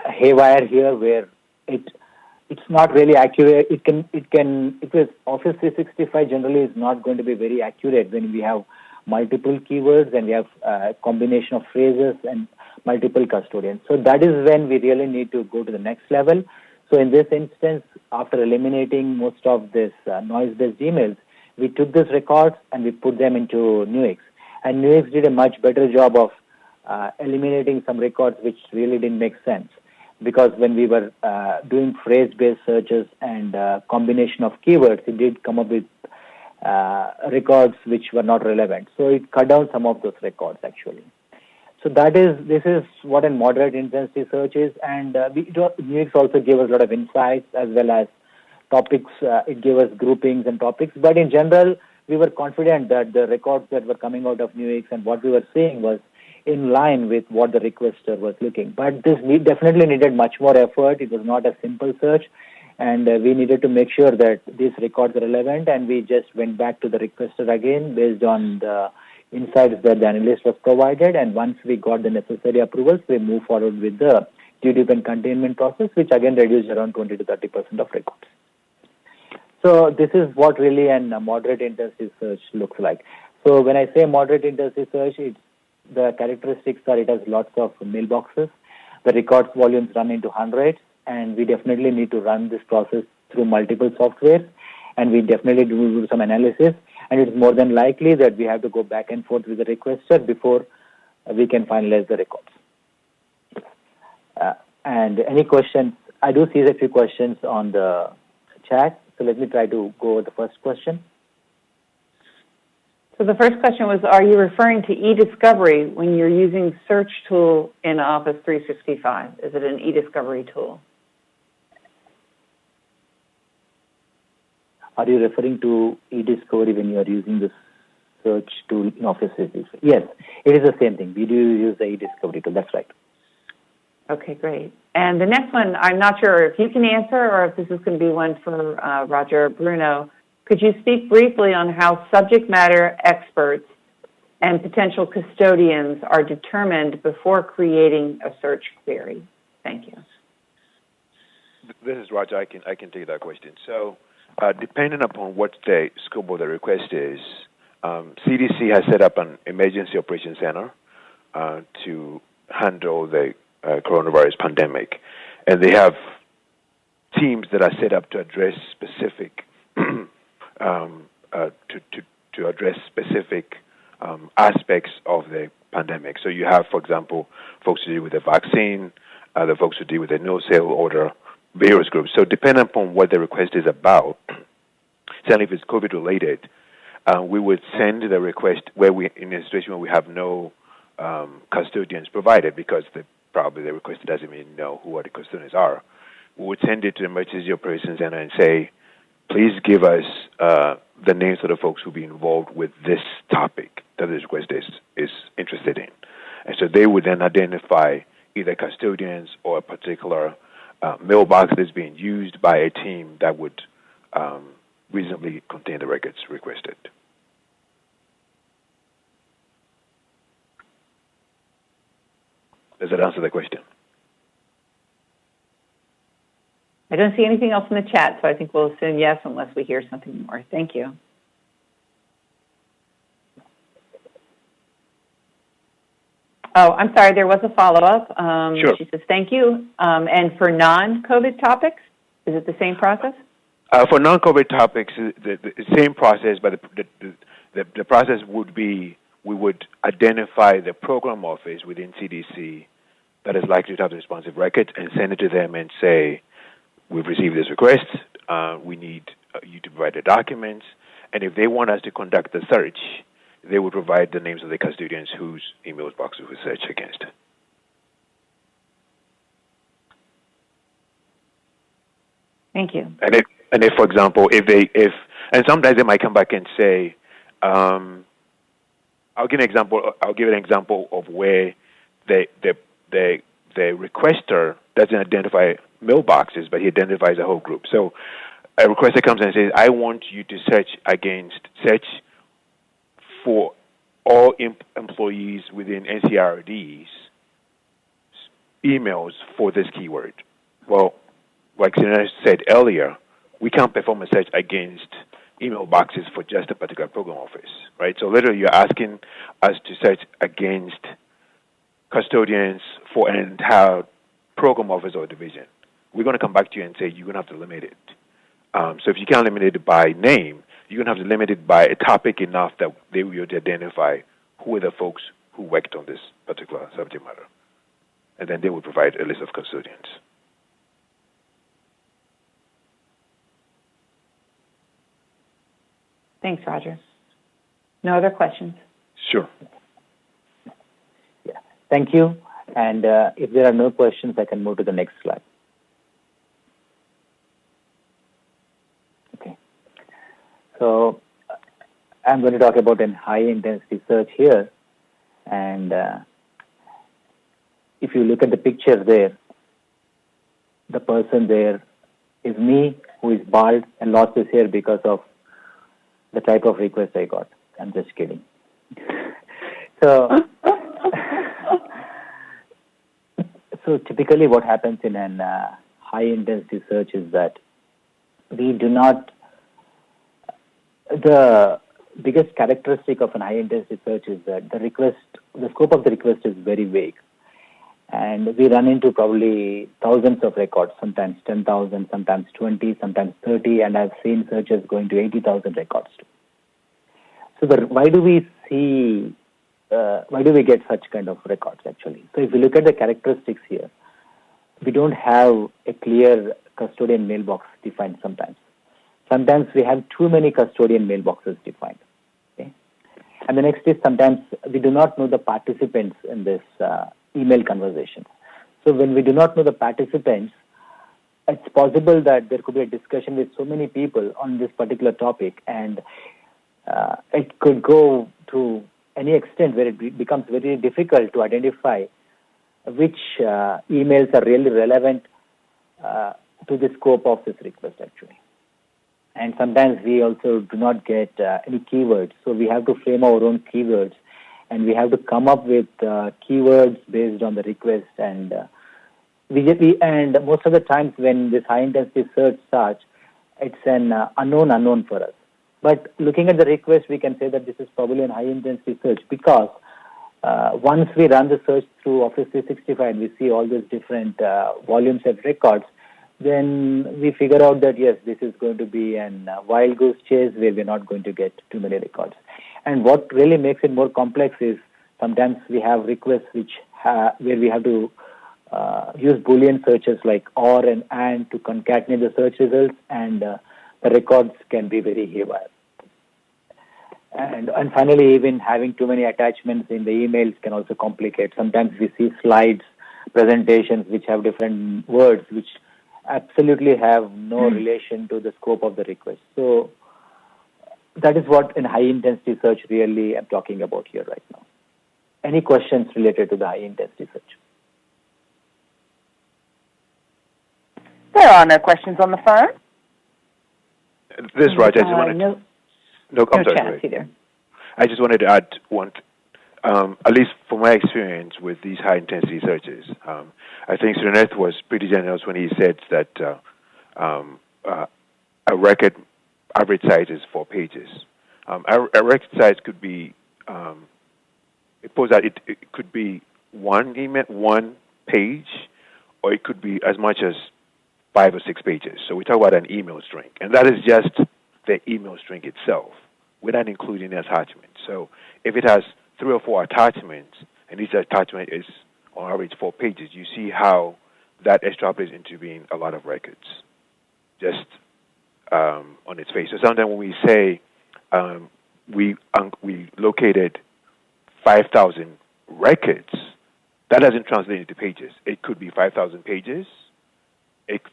haywire here, where it's not really accurate. Because Office 365 generally is not going to be very accurate when we have multiple keywords and we have a combination of phrases and multiple custodians. So that is when we really need to go to the next level. So in this instance, after eliminating most of this noise-based emails, we took these records and we put them into Nuix. And Nuix did a much better job of eliminating some records which really didn't make sense. Because when we were doing phrase-based searches and combination of keywords, it did come up with records which were not relevant. So it cut down some of those records actually. So this is what a moderate intensity search is, and Nuix also gave us a lot of insights as well as topics. It gave us groupings and topics, but in general, we were confident that the records that were coming out of Nuix and what we were seeing was in line with what the requester was looking. But this definitely needed much more effort. It was not a simple search, and we needed to make sure that these records are relevant, and we just went back to the requester again based on the insights that the analyst was provided, and once we got the necessary approvals, we moved forward with the Dedupe Containment process, which again reduced around 20 to 30% of records. So this is what really a moderate intensity search looks like. So when I say moderate intensity search, the characteristics are it has lots of mailboxes, the records volumes run into hundreds, and we definitely need to run this process through multiple softwares, and we definitely do some analysis. And it's more than likely that we have to go back and forth with the requester before we can finalize the records. And any questions? I do see a few questions on the chat, so let me try to go over the first question. So the first question was, are you referring to e-discovery when you're using search tool in Office 365? Is it an e-discovery tool? Are you referring to e-discovery when you are using the search tool in Office 365? Yes, it is the same thing. We do use the e-discovery tool. That's right. Okay, great. And the next one, I'm not sure if you can answer or if this is going to be one for Roger Bruno. Could you speak briefly on how subject matter experts and potential custodians are determined before creating a search query? Thank you. This is Roger. I can take that question. So, depending upon what the scope of the request is, CDC has set up an emergency operations center to handle the coronavirus pandemic, and they have teams that are set up to address specific to address specific aspects of the pandemic. So you have, for example, folks who deal with the vaccine, the folks who deal with the no-sale order, various groups. So depending upon what the request is about, certainly if it's COVID-related, we would send the request where we, in a situation where we have no custodians provided, because probably the requester doesn't even know who the custodians are. We would send it to the Emergency Operations Center and say, please give us the names of the folks who will be involved with this topic that this request is interested in. And so they would then identify either custodians or a particular mailbox that's being used by a team that would reasonably contain the records requested. Does that answer the question? I don't see anything else in the chat, so I think we'll assume yes unless we hear something more. Thank you. Oh, I'm sorry, there was a follow-up. Sure. She says, thank you. And for non-COVID topics, is it the same process? For non-COVID topics, the same process, but the process would be, we would identify the program office within CDC that is likely to have the responsive records and send it to them and say, we've received this request, we need you to provide the documents, and if they want us to conduct the search, they would provide the names of the custodians whose email boxes we search against. Thank you. And if, for example, and sometimes they might come back and say, I'll give an example of where the requester doesn't identify mailboxes, but he identifies a whole group. So a requester comes and says, I want you to search for all employees within NCRD's emails for this keyword. Well, like Sina said earlier, we can't perform a search against email boxes for just a particular program office, right? So literally you're asking us to search against custodians for an entire program office or division. We're going to come back to you and say you're going to have to limit it. So if you can't limit it by name, you're going to have to limit it by a topic enough that they will be able to identify who are the folks who worked on this particular subject matter. And then they will provide a list of custodians. Thanks, Roger. No other questions? Sure. Yeah. Thank you. And if there are no questions, I can move to the next slide. Okay. So I'm going to talk about a high-intensity search here. And if you look at the picture there, the person there is me, who is bald and lost his hair because of the type of request I got. I'm just kidding. So typically what happens in an high-intensity search is that we do not, the biggest characteristic of an high-intensity search is that the scope of the request is very vague. And we run into probably thousands of records, sometimes 10,000, sometimes 20, sometimes 30, and I've seen searches going to 80,000 records too. So why do we get such kind of records actually? So if you look at the characteristics here, we don't have a clear custodian mailbox defined sometimes. Sometimes we have too many custodian mailboxes defined. Okay? And the next is sometimes we do not know the participants in this email conversation. So when we do not know the participants, it's possible that there could be a discussion with so many people on this particular topic, and it could go to any extent where it becomes very difficult to identify which emails are really relevant to the scope of this request actually. And sometimes we also do not get any keywords, so we have to frame our own keywords, and we have to come up with keywords based on the request. And and most of the times when this high-intensity search starts, it's an unknown for us. But looking at the request, we can say that this is probably a high-intensity search because once we run the search through Office 365 and we see all these different volumes of records, then we figure out that, yes, this is going to be an wild goose chase where we're not going to get too many records. And what really makes it more complex is sometimes we have requests where we have to use Boolean searches like or and to concatenate the search results, and the records can be very haywire. And finally, even having too many attachments in the emails can also complicate. Sometimes we see slides, presentations which have different words which absolutely have no relation to the scope of the request. So that is what in high-intensity search really I'm talking about here right now. Any questions related to the high-intensity search? There are no questions on the phone. This is Raj. I just wanted to... No, I'm sorry. Either. I just wanted to add one, at least from my experience with these high-intensity searches. I think Srinath was pretty generous when he said that a record average size is 4 pages. A record size could be, suppose that it could be one email, 1 page, or it could be as much as 5 or 6 pages. So we talk about an email string, and that is just the email string itself, without including the attachment. So if it has 3 or 4 attachments, and each attachment is on average 4 pages, you see how that extrapolates into being a lot of records, just on its face. So sometimes when we say we located 5,000 records, that doesn't translate into pages. It could be 5,000 pages.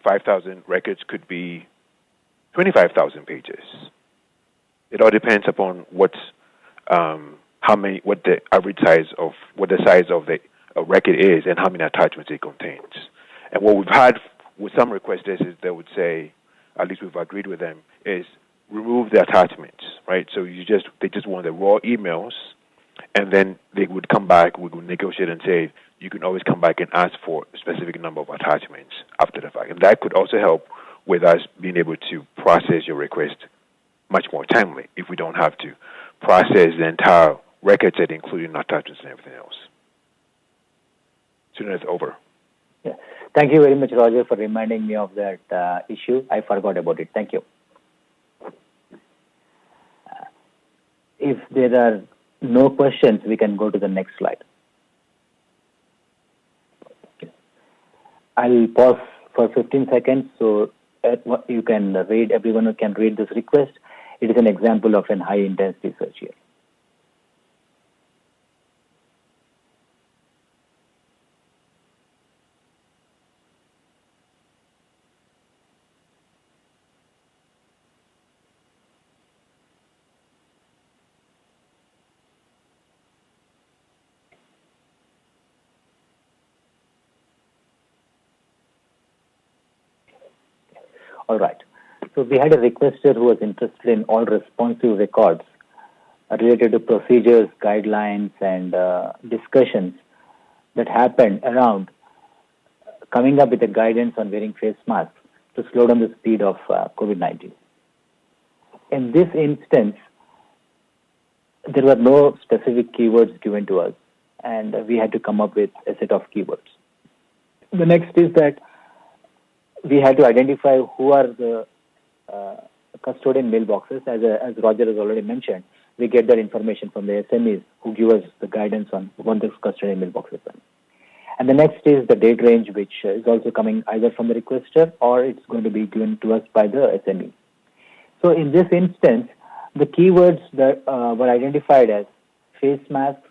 5,000 records could be 25,000 pages. It all depends upon what the average size of the size of the record is and how many attachments it contains. And what we've had with some requesters is they would say, at least we've agreed with them, is remove the attachments, right? So they just want the raw emails, and then they would come back, we would negotiate and say, you can always come back and ask for a specific number of attachments after the fact. And that could also help with us being able to process your request much more timely if we don't have to process the entire record set, including attachments and everything else. So it's over. Yeah. Thank you very much, Roger, for reminding me of that issue. I forgot about it. Thank you. If there are no questions, we can go to the next slide. I'll pause for 15 seconds so you can read, everyone can read this request. It is an example of an high-intensity search here. All right. So we had a requester who was interested in all responsive records related to procedures, guidelines, and discussions that happened around coming up with a guidance on wearing face masks to slow down the speed of COVID-19. In this instance, there were no specific keywords given to us, and we had to come up with a set of keywords. The next is that we had to identify who are the custodian mailboxes. As Roger has already mentioned, we get that information from the SMEs who give us the guidance on what the custodian mailboxes are. And the next is the date range, which is also coming either from the requester or it's going to be given to us by the SME. So in this instance, the keywords that were identified as face masks,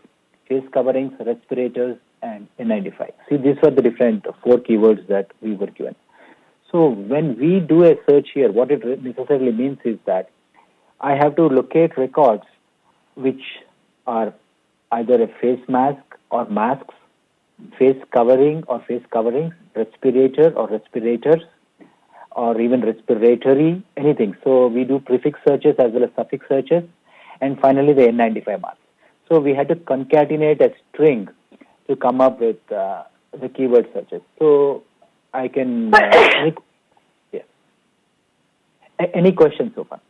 face coverings, respirators, and N95. See, these were the different 4 keywords that we were given. So when we do a search here, what it necessarily means is that I have to locate records which are either a face mask or masks, face covering or face coverings, respirator or respirators, or even respiratory, anything. So we do prefix searches as well as suffix searches, and finally the N95 mask. So we had to concatenate a string to come up with the keyword searches. So I can... yeah. Any questions so far?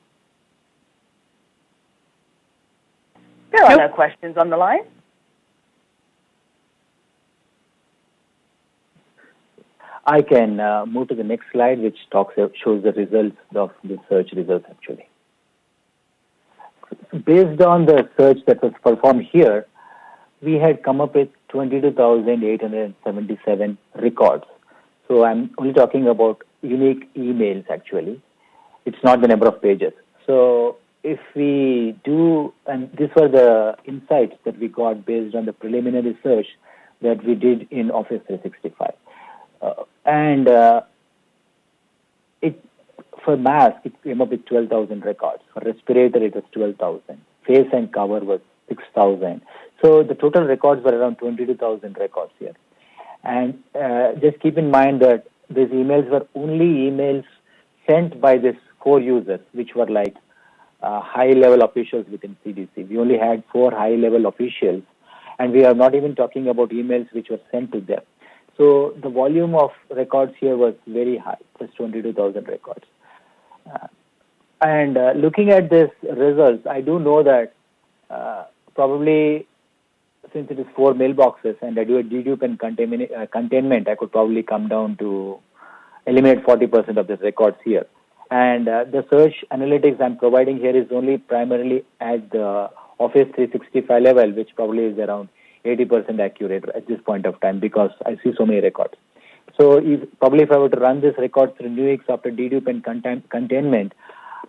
There are no questions on the line. I can move to the next slide, which shows the results of the search results actually. Based on the search that was performed here, we had come up with 22,877 records. So I'm only talking about unique emails actually. It's not the number of pages. So if we do, and these were the insights that we got based on the preliminary search that we did in Office 365. For mask, it came up with 12,000 records. For respirator, it was 12,000. Face and cover was 6,000. So the total records were around 22,000 records here. And just keep in mind that these emails were only emails sent by these 4 users, which were like high-level officials within CDC. We only had 4 high-level officials, and we are not even talking about emails which were sent to them. So the volume of records here was very high, just 22,000 records. Looking at these results, I do know that probably since it is 4 mailboxes and I do a dedupe and containment, I could probably come down to eliminate 40% of these records here. And the search analytics I'm providing here is only primarily at the Office 365 level, which probably is around 80% accurate at this point of time because I see so many records. So if I were to run this record through Nuix after dedupe and containment,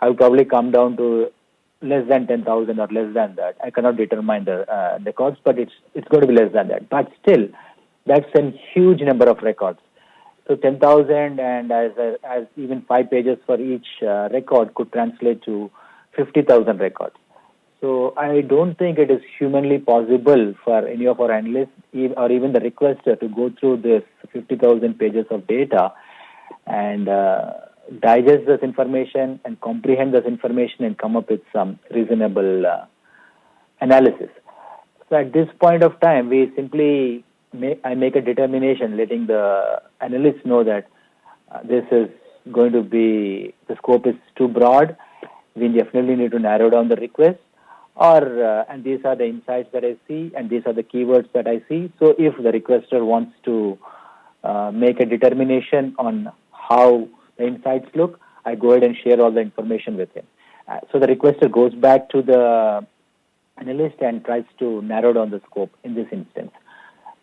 I would probably come down to less than 10,000 or less than that. I cannot determine the records, but it's going to be less than that. But still, that's a huge number of records. So 10,000 and as even 5 pages for each record could translate to 50,000 records. So I don't think it is humanly possible for any of our analysts or even the requester to go through this 50,000 pages of data and digest this information and comprehend this information and come up with some reasonable analysis. So at this point of time, we simply make a determination letting the analysts know that this is going to be, the scope is too broad. We definitely need to narrow down the request. And these are the insights that I see, and these are the keywords that I see. So if the requester wants to make a determination on how the insights look, I go ahead and share all the information with him. So the requester goes back to the analyst and tries to narrow down the scope in this instance.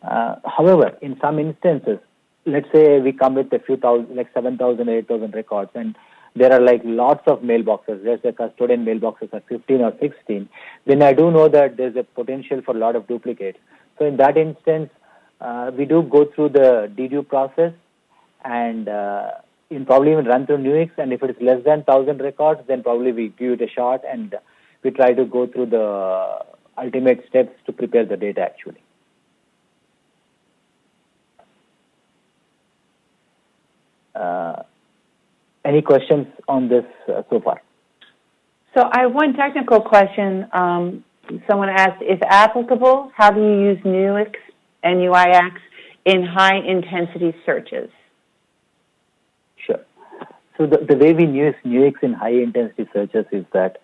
However, in some instances, let's say we come with a few thousand, like 7,000, 8,000 records, and there are like lots of mailboxes. There's the custodian mailboxes are 15 or 16. Then I do know that there's a potential for a lot of duplicates. So in that instance, we do go through the dedupe process and probably even run through Nuix. And if it is less than 1,000 records, then probably we give it a shot and we try to go through the ultimate steps to prepare the data actually. Any questions on this so far? So I have one technical question. Someone asked, if applicable, how do you use NUIX and UIX in high-intensity searches? Sure. So the way we use NUIX in high-intensity searches is that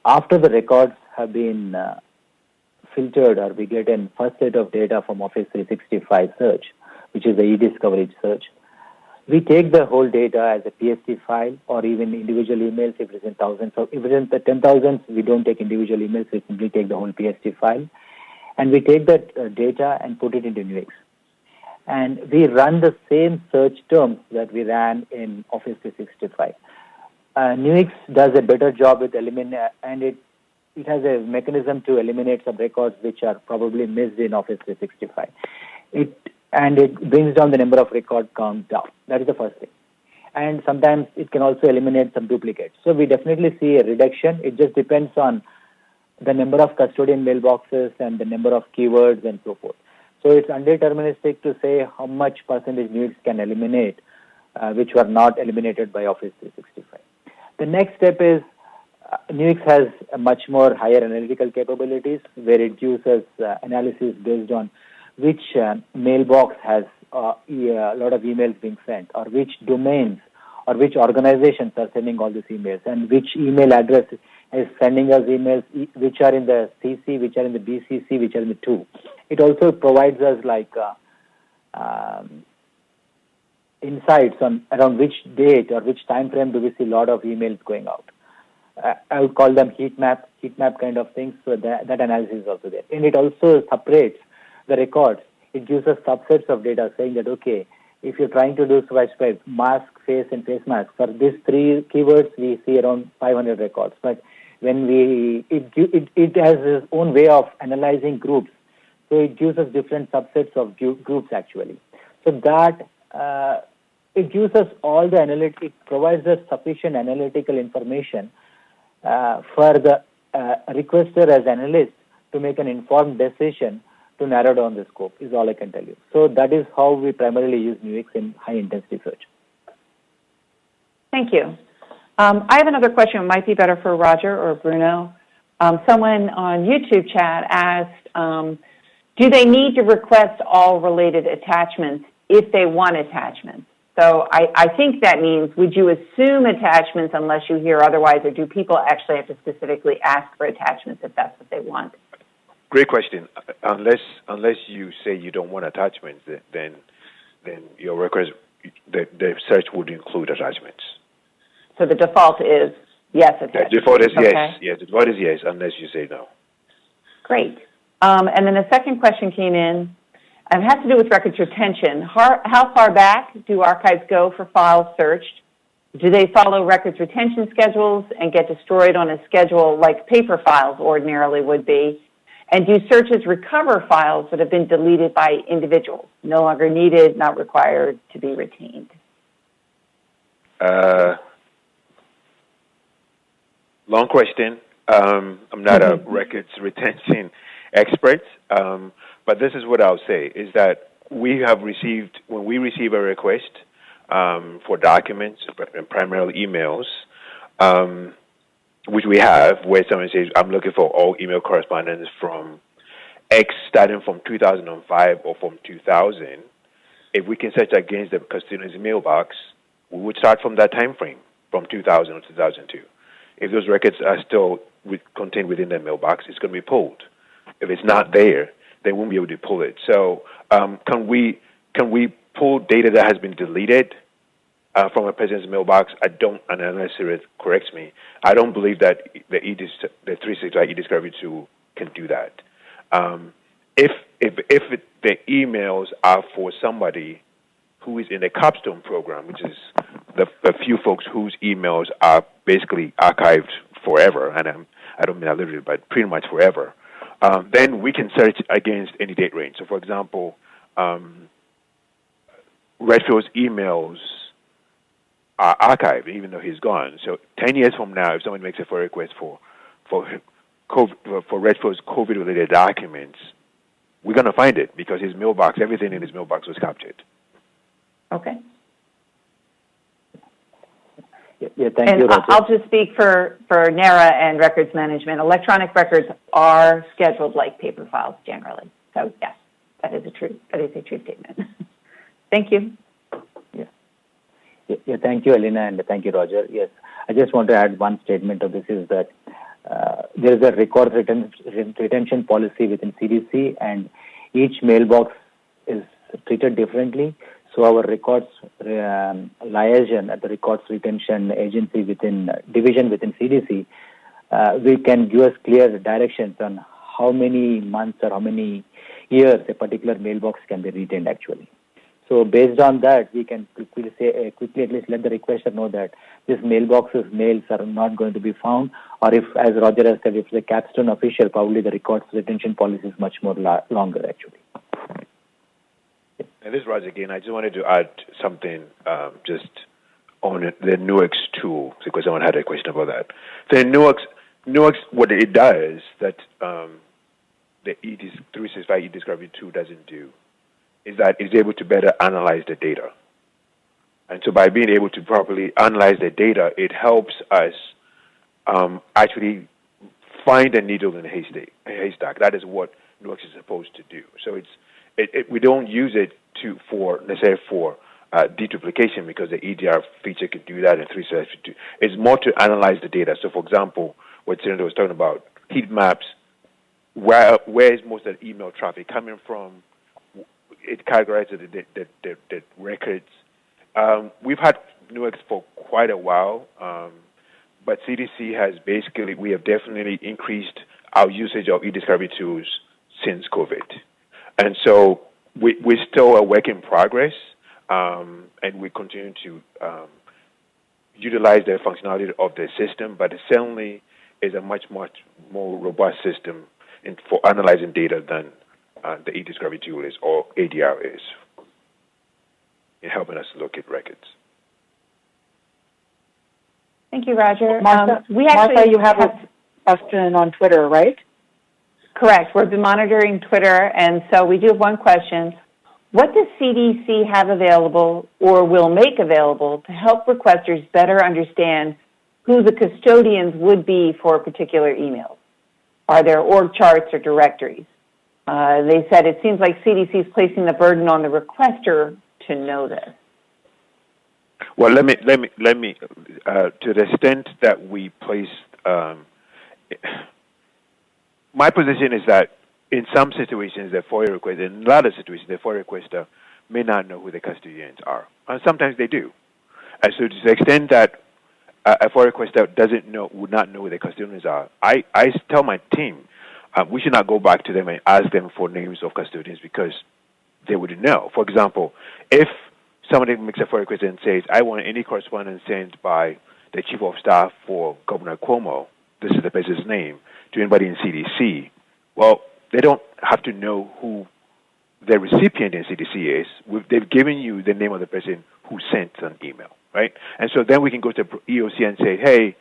after the records have been filtered, or we get a first set of data from Office 365 search, which is the e-discovery search, we take the whole data as a PST file or even individual emails if it is in thousands. So if it is in the 10,000s, we don't take individual emails, we simply take the whole PST file. And we take that data and put it into NUIX. And we run the same search terms that we ran in Office 365. NUIX does a better job with and it has a mechanism to eliminate some records which are probably missed in Office 365. And it brings down the number of record count down. That is the first thing. And sometimes it can also eliminate some duplicates. So we definitely see a reduction. It just depends on the number of custodian mailboxes and the number of keywords and so forth. So it's undeterministic to say how much percentage NUIX can eliminate, which were not eliminated by Office 365. The next step is NUIX has a much more higher analytical capabilities where it gives us analysis based on which mailbox has a lot of emails being sent, or which domains or which organizations are sending all these emails, and which email address is sending us emails, which are in the CC, which are in the BCC, which are in the 2. It also provides us insights on around which date or which time frame do we see a lot of emails going out. I would call them heat map kind of things. So that analysis is also there. And it also separates the records. It gives us subsets of data saying that, okay, if you're trying to do swipe, mask, face, and face mask, for these 3 keywords, we see around 500 records. But when it has its own way of analyzing groups. So it gives us different subsets of groups actually. So that it gives us all the it provides us sufficient analytical information for the requester as analyst to make an informed decision to narrow down the scope, is all I can tell you. So that is how we primarily use NUIX in high-intensity search. Thank you. I have another question. It might be better for Roger or Bruno. Someone on YouTube chat asked, do they need to request all related attachments if they want attachments? So I think that means, would you assume attachments unless you hear otherwise, or do people actually have to specifically ask for attachments if that's what they want? Great question. Unless you say you don't want attachments, then your records, the search would include attachments. So the default is yes, attachments. The default is okay. yes. Yes, the default is yes, unless you say no. Great. And then a second question came in. It has to do with records retention. How far back do archives go for files searched? Do they follow records retention schedules and get destroyed on a schedule like paper files ordinarily would be? And do searches recover files that have been deleted by individuals, no longer needed, not required to be retained? Long question. I'm not a records retention expert, but this is what I'll say, is that when we receive a request for documents, primarily emails, which we have, where someone says, I'm looking for all email correspondence from X starting from 2005 or from 2000, if we can search against the custodian's mailbox, we would start from that time frame, from 2000 or 2002. If those records are still contained within the mailbox, it's going to be pulled. If it's not there, they won't be able to pull it. So can we pull data that has been deleted from a person's mailbox? I don't, and unless it corrects me, I don't believe that the 365 e-discovery tool can do that. If the emails are for somebody who is in the capstone program, which is the few folks whose emails are basically archived forever, and I don't mean that literally, but pretty much forever, then we can search against any date range. So, for example, Redfield's emails are archived, even though he's gone. So 10 years from now, if someone makes a FOIA request for Redfield's COVID-related documents, we're going to find it because his mailbox, everything in his mailbox was captured. Okay. Thank you, Roger. I'll just speak for NARA and records management. Electronic records are scheduled like paper files generally. So yes, that is a true statement. Thank you. Yeah, thank you, Alina, and thank you, Roger. Yes, I just want to add one statement of this is that there is a record retention policy within CDC, and each mailbox is treated differently. So our records liaison at the records retention agency division within CDC, we can give us clear directions on how many months or how many years a particular mailbox can be retained actually. So based on that, we can quickly at least let the requester know that this mailbox's mails are not going to be found, or if, as Roger has said, if it's a capstone official, probably the records retention policy is much more longer actually. And this is Roger again. I just wanted to add something just on the NUX tool, because someone had a question about that. The NUX, what it does that the 365 e-discovery tool doesn't do is that it's able to better analyze the data. And so by being able to properly analyze the data, it helps us actually find a needle in a haystack. That is what NUX is supposed to do. So we don't use it for deduplication, because the EDR feature can do that and 365. It's more to analyze the data. So, for example, what Senator was talking about, heat maps, where is most of the email traffic coming from? It categorizes the records. We've had NUX for quite a while, but CDC has we have definitely increased our usage of e-discovery tools since COVID. And so we're still a work in progress, and we continue to utilize the functionality of the system, but it certainly is a much more robust system for analyzing data than the e-discovery tool is or ADR is in helping us locate records. Thank you, Roger. Martha, you have a question on Twitter, right? Correct. We've been monitoring Twitter, and so we do have one question. What does CDC have available or will make available to help requesters better understand who the custodians would be for particular emails? Are there org charts or directories? They said it seems like CDC is placing the burden on the requester to know this. Well, let me to the extent that we place. My position is that in some situations, the FOIA requester, in a lot of situations, the FOIA requester may not know who the custodians are, and sometimes they do. And so, to the extent that a FOIA requester would not know who the custodians are, I tell my team we should not go back to them and ask them for names of custodians, because they wouldn't know. For example, if somebody makes a FOIA request and says, "I want any correspondence sent by the chief of staff for Governor Cuomo," this is the person's name, to anybody in CDC, well, they don't have to know who the recipient in CDC is. They've given you the name of the person who sent an email, right? And so then we can go to EOC and say, hey,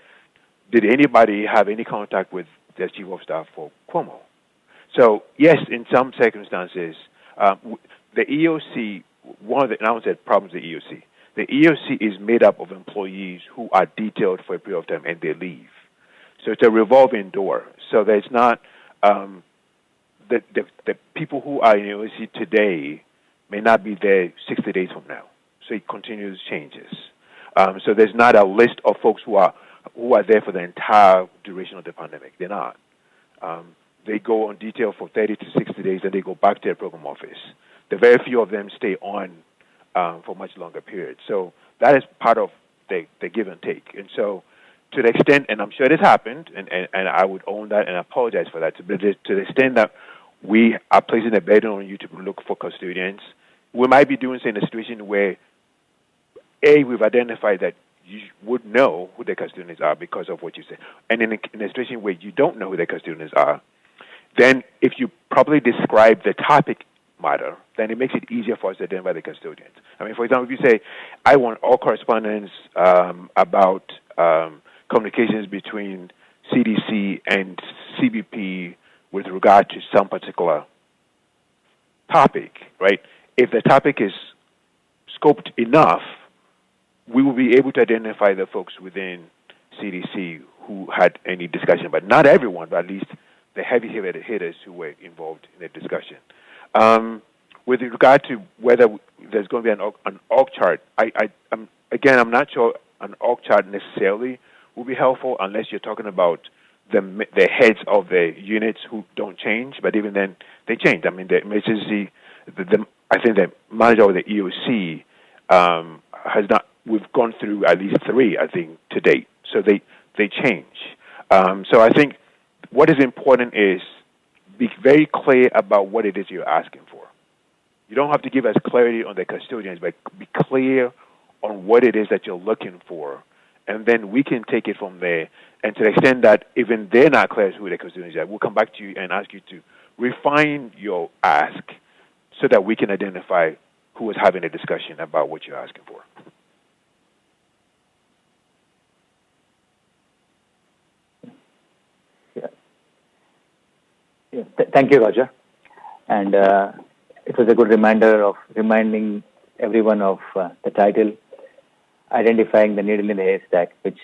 did anybody have any contact with the chief of staff for Cuomo? So, yes, in some circumstances, the EOC, and I would say problems with the EOC. The EOC is made up of employees who are detailed for a period of time and they leave. So it's a revolving door. So there's not the people who are in EOC today may not be there 60 days from now. So it continues changes. So there's not a list of folks who are there for the entire duration of the pandemic. They're not. They go on detail for 30 to 60 days and they go back to their program office. The very few of them stay on for much longer periods. So that is part of the give and take. And so to the extent, and I'm sure this happened, and I would own that and apologize for that, but to the extent that we are placing a burden on you to look for custodians, we might be doing so in a situation where, A, we've identified that you would know who the custodians are because of what you said. And in a situation where you don't know who the custodians are, then if you properly describe the topic matter, then it makes it easier for us to identify the custodians. I mean, for example, if you say, I want all correspondence about communications between CDC and CBP with regard to some particular topic, right? If the topic is scoped enough, we will be able to identify the folks within CDC who had any discussion, but not everyone, but at least the heavy hitters who were involved in the discussion. With regard to whether there's going to be an org chart, I'm not sure an org chart necessarily will be helpful unless you're talking about the heads of the units who don't change, but even then they change. I mean, the emergency, I think the manager of the EOC has not. We've gone through at least 3, I think, to date. So they change. So I think what is important is be very clear about what it is you're asking for. You don't have to give us clarity on the custodians, but be clear on what it is that you're looking for, and then we can take it from there. And to the extent that even they're not clear as who the custodians are, we'll come back to you and ask you to refine your ask so that we can identify who is having a discussion about what you're asking for. Yeah. Thank you, Roger. And it was a good reminder of reminding everyone of the title, Identifying the Needle in the Haystack, which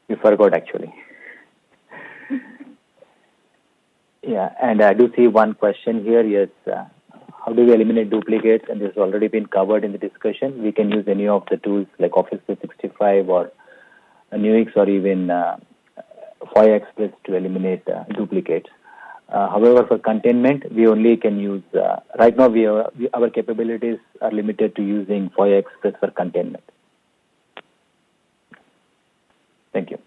we forgot actually. Yeah, and I do see one question here. Yes, how do we eliminate duplicates? And this has already been covered in the discussion. We can use any of the tools like Office 365 or NUIX or even FOIA Express to eliminate duplicates. However, for containment, we only can use, right now our capabilities are limited to using FOIA Express for containment. Thank you.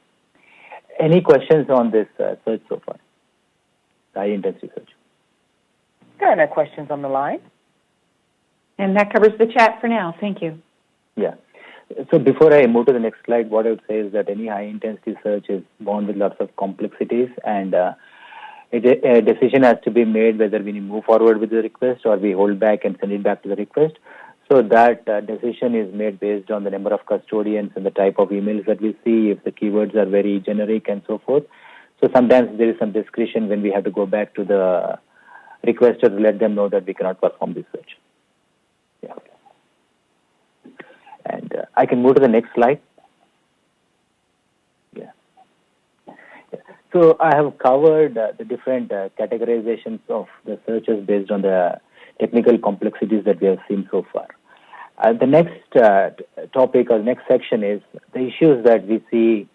Any questions on this search so far? High-intensity search. There are no questions on the line. And that covers the chat for now. Thank you. Yeah. So before I move to the next slide, what I would say is that any high-intensity search is bound with lots of complexities, and a decision has to be made whether we move forward with the request or we hold back and send it back to the request. So that decision is made based on the number of custodians and the type of emails that we see, if the keywords are very generic and so forth. So sometimes there is some discretion when we have to go back to the requester to let them know that we cannot perform this search. Yeah. And I can move to the next slide. Yeah. So I have covered the different categorizations of the searches based on the technical complexities that we have seen so far. The next topic or next section is the issues that we see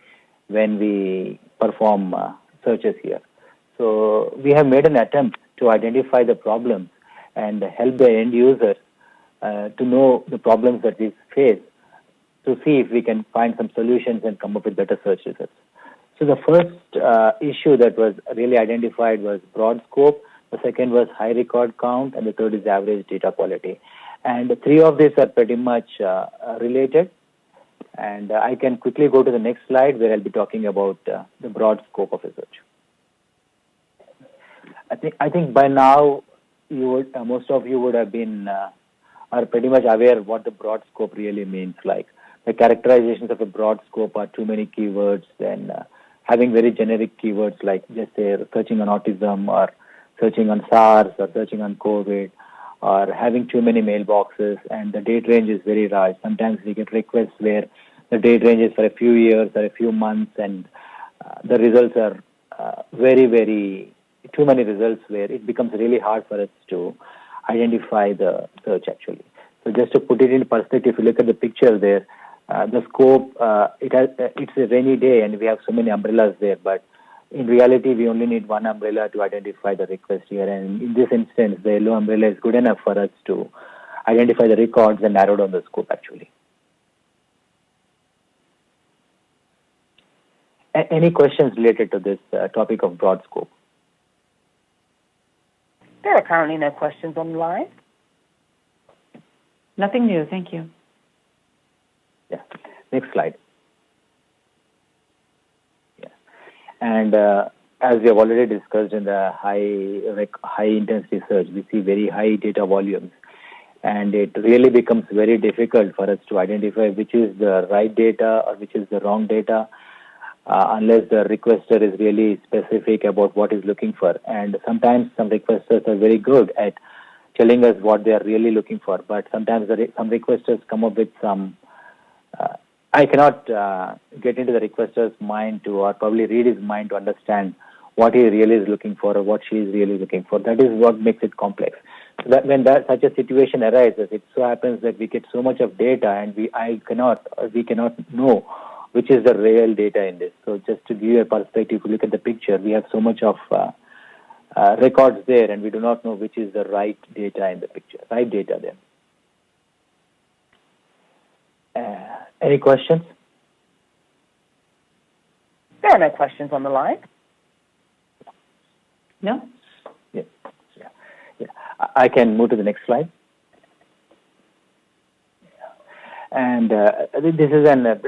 when we perform searches here. So we have made an attempt to identify the problems and help the end user to know the problems that we face to see if we can find some solutions and come up with better search results. So the first issue that was really identified was broad scope. The second was high record count, and the third is average data quality. And the 3 of these are pretty much related. And I can quickly go to the next slide where I'll be talking about the broad scope of a search. I think by now most of you would have been are pretty much aware what the broad scope really means. Like the characterizations of a broad scope are too many keywords, and having very generic keywords like just say searching on autism or searching on SARS or searching on COVID, or having too many mailboxes, and the date range is very large. Sometimes we get requests where the date range is for a few years or a few months, and the results are very, very too many results where it becomes really hard for us to identify the search actually. So just to put it in perspective, if you look at the picture there, the scope, it's a rainy day and we have so many umbrellas there, but in reality, we only need one umbrella to identify the request here. And in this instance, the yellow umbrella is good enough for us to identify the records and narrow down the scope actually. Any questions related to this topic of broad scope? There are currently no questions on the line. Nothing new. Thank you. Yeah. Next slide. And as we have already discussed in the high intensity search, we see very high data volumes, and it really becomes very difficult for us to identify which is the right data or which is the wrong data, unless the requester is really specific about what he's looking for. And sometimes some requesters are very good at telling us what they are really looking for, but sometimes some requesters come up with some I cannot get into the requester's mind or probably read his mind to understand what he really is looking for or what she is really looking for. That is what makes it complex. So that when such a situation arises, it so happens that we get so much of data and we cannot know which is the real data in this. So just to give you a perspective, if you look at the picture, we have so much of records there and we do not know which is the right data in the picture, right data there. Any questions? There are no questions on the line. No? Yeah. I can move to the next slide. And this is a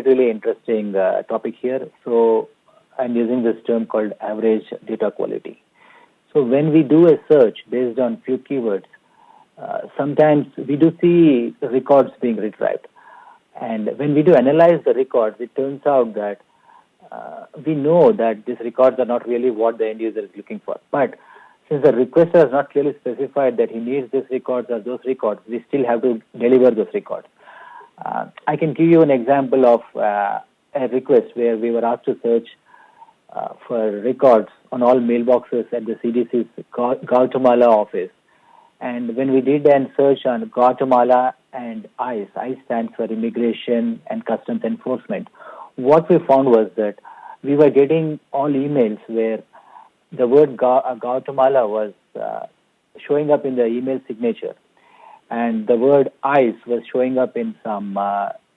really interesting topic here. So I'm using this term called average data quality. So when we do a search based on few keywords, sometimes we do see records being retrieved. And when we do analyze the records, it turns out that we know that these records are not really what the end user is looking for. But since the requester has not clearly specified that he needs these records or those records, we still have to deliver those records. I can give you an example of a request where we were asked to search for records on all mailboxes at the CDC's Guatemala office. And when we did a search on Guatemala and ICE stands for Immigration and Customs Enforcement, what we found was that we were getting all emails where the word Guatemala was showing up in the email signature, and the word ICE was showing up in some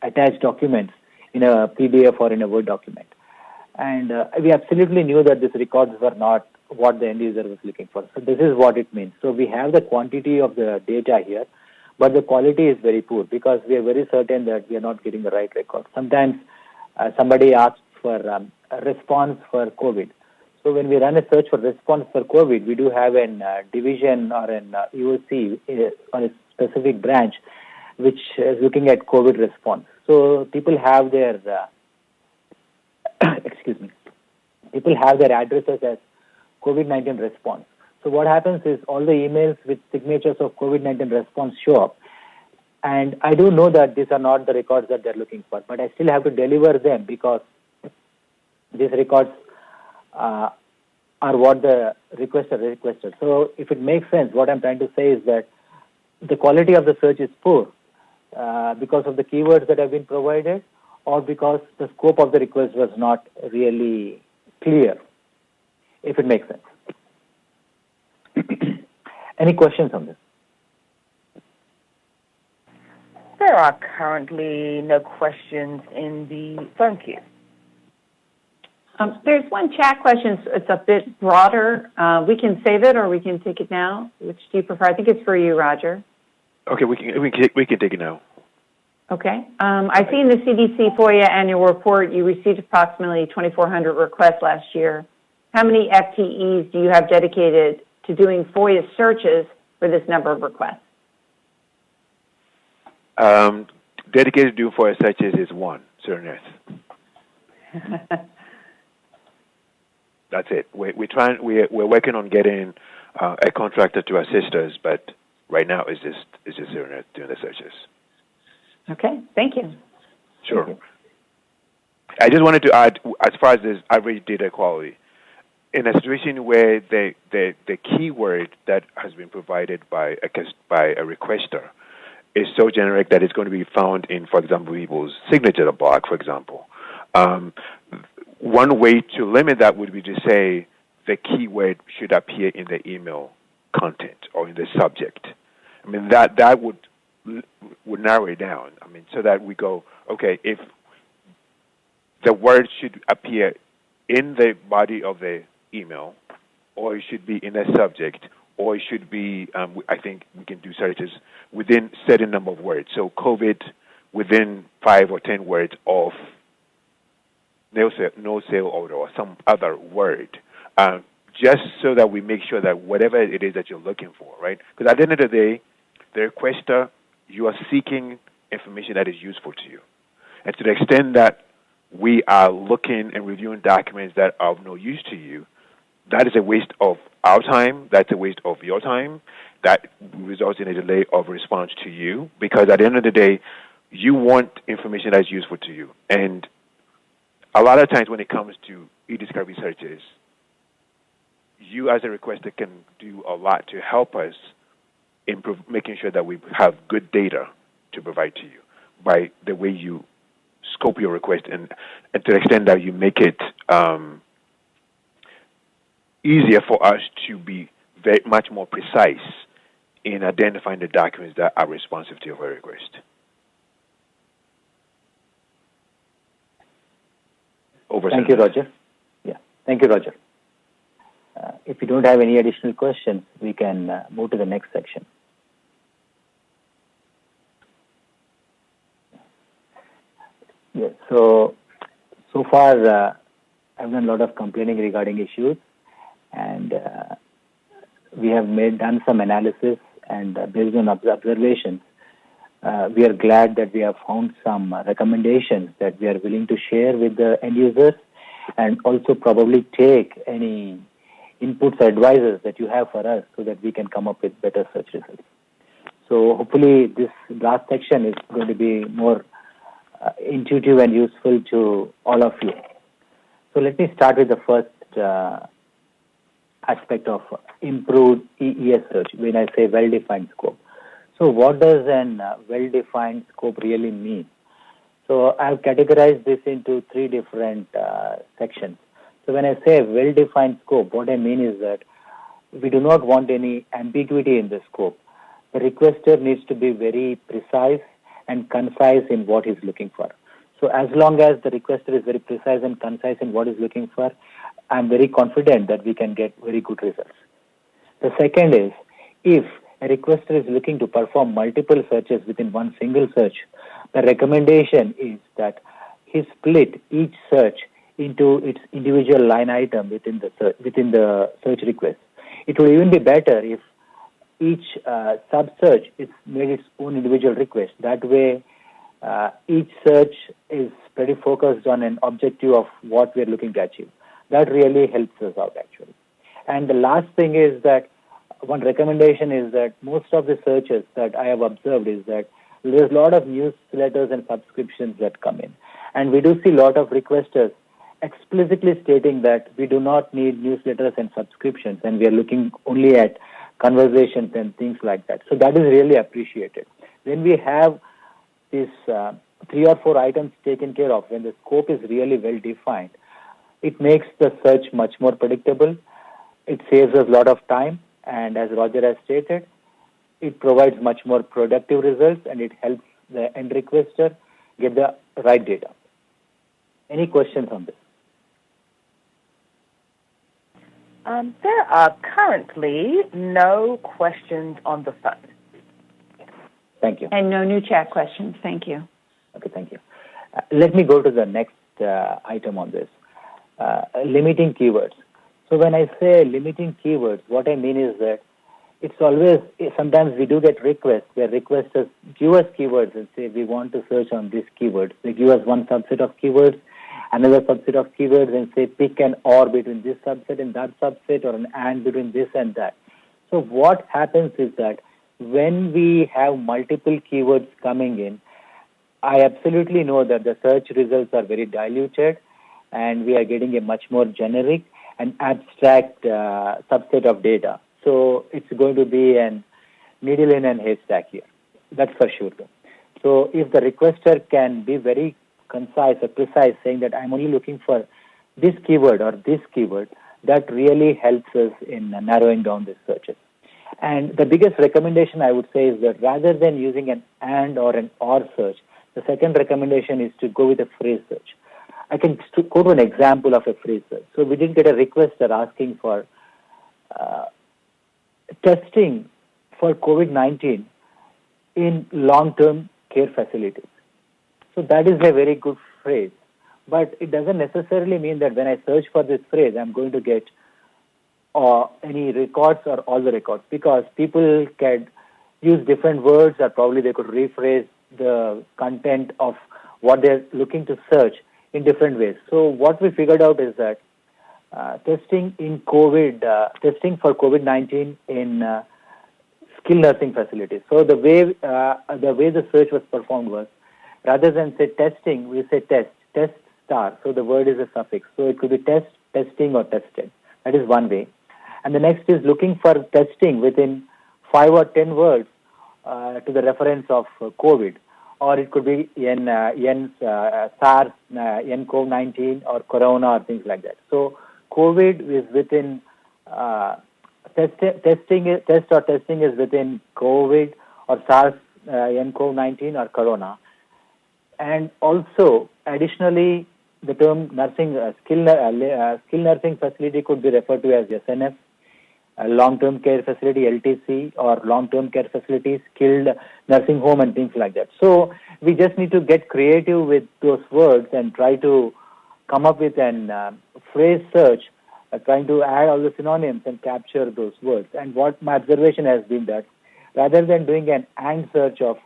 attached documents in a PDF or in a Word document. And we absolutely knew that these records were not what the end user was looking for. So this is what it means. So we have the quantity of the data here, but the quality is very poor because we are very certain that we are not getting the right record. Sometimes somebody asks for a response for COVID. So when we run a search for response for COVID, we do have a division or an EOC on a specific branch which is looking at COVID response. So people have their people have their addresses as COVID-19 response. So what happens is all the emails with signatures of COVID-19 response show up. And I do know that these are not the records that they're looking for, but I still have to deliver them because these records are what the requester requested. So if it makes sense, what I'm trying to say is that the quality of the search is poor because of the keywords that have been provided or because the scope of the request was not really clear, if it makes sense. Any questions on this? There are currently no questions in the phone queue. There's one chat question. It's a bit broader. We can save it or we can take it now. Which do you prefer? I think it's for you, Roger. Okay, we can take it now. Okay. I see in the CDC FOIA annual report you received approximately 2,400 requests last year. How many FTEs do you have dedicated to doing FOIA searches for this number of requests? Dedicated to do FOIA searches is one, Sir. That's it. We're working on getting a contractor to assist us, but right now it's just Sir doing the searches. Okay, thank you. Sure. Thank you. I just wanted to add, as far as this average data quality, in a situation where the keyword that has been provided by a requester is so generic that it's going to be found in, for example, people's signature block, for example. One way to limit that would be to say the keyword should appear in the email content or in the subject. I mean, that would narrow it down. I mean, so that we go, okay, if the word should appear in the body of the email, or it should be in a subject, or it should be, I think we can do searches within certain number of words. So COVID within 5 or 10 words of no sale order or some other word, just so that we make sure that whatever it is that you're looking for, right? Because at the end of the day, the requester, you are seeking information that is useful to you. And to the extent that we are looking and reviewing documents that are of no use to you, that is a waste of our time, that's a waste of your time, that results in a delay of response to you, because at the end of the day, you want information that's useful to you. And a lot of times when it comes to e-discovery searches, you as a requester can do a lot to help us improve, making sure that we have good data to provide to you by the way you scope your request and to the extent that you make it easier for us to be very much more precise in identifying the documents that are responsive to your request. Thank you, Roger. Yeah, thank you, Roger. If you don't have any additional questions, we can move to the next section. Yes, so far I've done a lot of complaining regarding issues, and we have done some analysis, and based on observations, we are glad that we have found some recommendations that we are willing to share with the end users, and also probably take any inputs or advices that you have for us so that we can come up with better search results. So hopefully this last section is going to be more intuitive and useful to all of you. So let me start with the first aspect of improved EES search when I say well-defined scope. So what does an well-defined scope really mean? So I've categorized this into three different sections. So when I say well-defined scope, what I mean is that we do not want any ambiguity in the scope. The requester needs to be very precise and concise in what he's looking for. So as long as the requester is very precise and concise in what he's looking for, I'm very confident that we can get very good results. The second is, if a requester is looking to perform multiple searches within one single search, the recommendation is that he split each search into its individual line item within the search request. It would even be better if each sub-search is made its own individual request. That way, each search is pretty focused on an objective of what we are looking to achieve. That really helps us out, actually. And the last thing is that one recommendation is that most of the searches that I have observed is that there's a lot of newsletters and subscriptions that come in. And we do see a lot of requesters explicitly stating that we do not need newsletters and subscriptions, and we are looking only at conversations and things like that. So that is really appreciated. When we have these 3 or 4 items taken care of, when the scope is really well defined, it makes the search much more predictable. It saves us a lot of time, and as Roger has stated, it provides much more productive results, and it helps the end requester get the right data. Any questions on this? There are currently no questions on the phone. Thank you. And no new chat questions. Thank you. Okay, thank you. Let me go to the next item on this. Limiting keywords. So when I say limiting keywords, what I mean is that it's always, sometimes we do get requests where requesters give us keywords and say we want to search on this keyword. They give us one subset of keywords, another subset of keywords, and say pick an or between this subset and that subset, or an and between this and that. So what happens is that when we have multiple keywords coming in, I absolutely know that the search results are very diluted, and we are getting a much more generic and abstract subset of data. So it's going to be a needle in a haystack here. That's for sure. So if the requester can be very concise or precise, saying that I'm only looking for this keyword or this keyword, that really helps us in narrowing down the searches. And the biggest recommendation I would say is that rather than using an and or an or search, the second recommendation is to go with a phrase search. I can go to an example of a phrase search. So we did get a requester asking for testing for COVID-19 in long-term care facilities. So that is a very good phrase, but it doesn't necessarily mean that when I search for this phrase, I'm going to get any records or all the records, because people can use different words, or probably they could rephrase the content of what they're looking to search in different ways. So what we figured out is that testing for COVID-19 in skilled nursing facilities. So the way the search was performed was Rather than say testing, we say test star. So the word is a suffix. So it could be test, testing, or tested. That is one way. And the next is looking for testing within 5 or 10 words to the reference of COVID. Or it could be SARS, nCoV-19, or Corona, or things like that. So COVID is within testing is within COVID or SARS, nCoV-19, or Corona. And also, additionally, the term nursing skilled nursing facility could be referred to as SNF, long-term care facility (LTC), or long-term care facility, skilled nursing home, and things like that. So we just need to get creative with those words and try to come up with an phrase search, trying to add all the synonyms and capture those words. And what my observation has been that rather than doing an and search of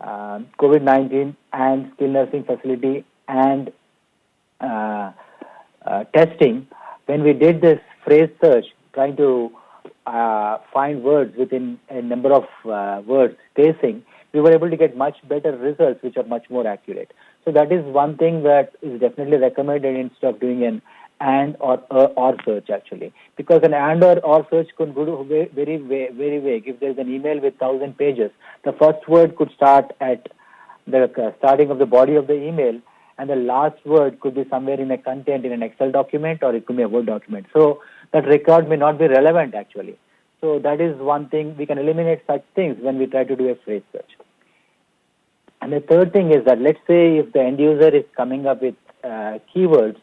COVID-19 and skilled nursing facility and testing, when we did this phrase search, trying to find words within a number of words spacing, we were able to get much better results, which are much more accurate. So that is one thing that is definitely recommended instead of doing an and or search, actually, because an and or search could go very vague. If there's an email with 1,000 pages, the first word could start at the starting of the body of the email, and the last word could be somewhere in a content in an Excel document, or it could be a Word document. So that record may not be relevant, actually. So that is one thing. We can eliminate such things when we try to do a phrase search. And the third thing is that, let's say if the end user is coming up with keywords,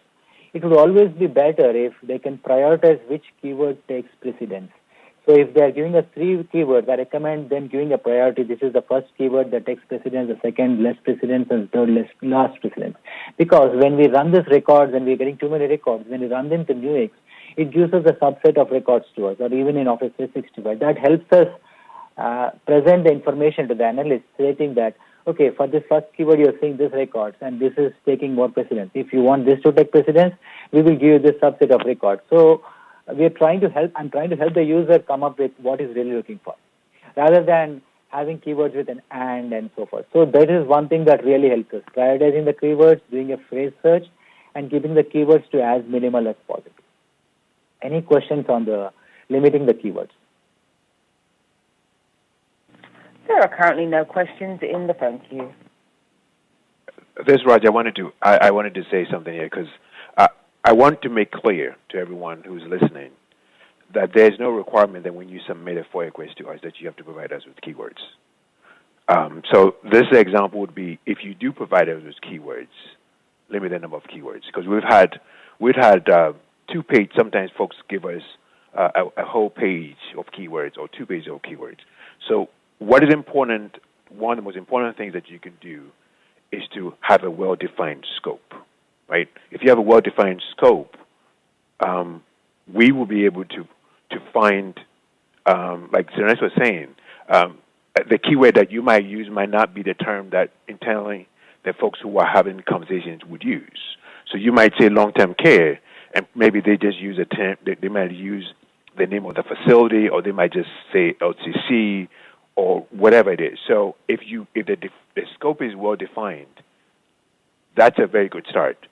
it would always be better if they can prioritize which keyword takes precedence. So if they are giving us 3 keywords, I recommend them giving a priority. This is the first keyword that takes precedence, the second less precedence, and the third last precedence. Because when we run these records and we're getting too many records, when we run them to Nuix, it gives us a subset of records to us, or even in Office 365. That helps us present the information to the analyst, stating that, okay, for this first keyword, you're seeing this records, and this is taking more precedence. If you want this to take precedence, we will give you this subset of records. So we are trying to help. I'm trying to help the user come up with what he's really looking for, rather than having keywords with an and so forth. So that is one thing that really helps us, prioritizing the keywords, doing a phrase search, and keeping the keywords to as minimal as possible. Any questions on the limiting the keywords? There are currently no questions in the phone queue. This, Raj, I wanted to say something here, because I want to make clear to everyone who's listening that there's no requirement that when you submit a FOIA request to us that you have to provide us with keywords. So this example would be, if you do provide us with keywords, limit the number of keywords, because we've had 2 pages. Sometimes folks give us a whole page of keywords or 2 pages of keywords. So what is important, one of the most important things that you can do is to have a well-defined scope, right? If you have a well-defined scope, we will be able to find, like Suresh was saying, the keyword that you might use might not be the term that internally the folks who are having conversations would use. So you might say long-term care, and maybe they just use a term, they might use the name of the facility, or they might just say LTC, or whatever it is. So if the scope is well defined, that's a very good start.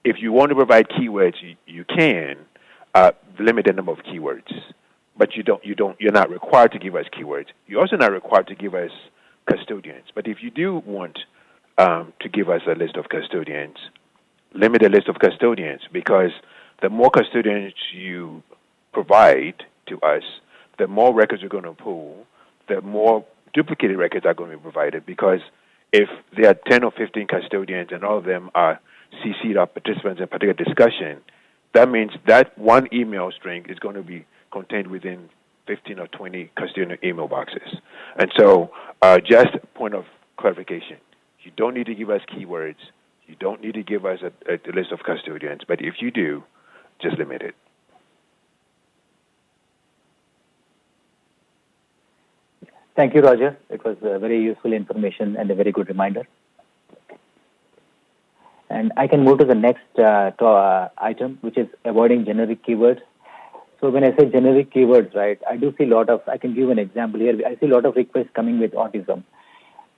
If you want to provide keywords, you can limit the number of keywords, but you're not required to give us keywords. You're also not required to give us custodians. But if you do want to give us a list of custodians, limit the list of custodians, because the more custodians you provide to us, the more records we're going to pull, the more duplicated records are going to be provided, because if there are 10 or 15 custodians and all of them are CC'd up participants in a particular discussion, that means that one email string is going to be contained within 15 or 20 custodian email boxes. And so just a point of clarification, you don't need to give us keywords, you don't need to give us a list of custodians, but if you do, just limit it. Thank you, Roger. It was very useful information and a very good reminder. And I can move to the next item, which is avoiding generic keywords. So when I say generic keywords, right, I do see I can give an example here. I see a lot of requests coming with autism.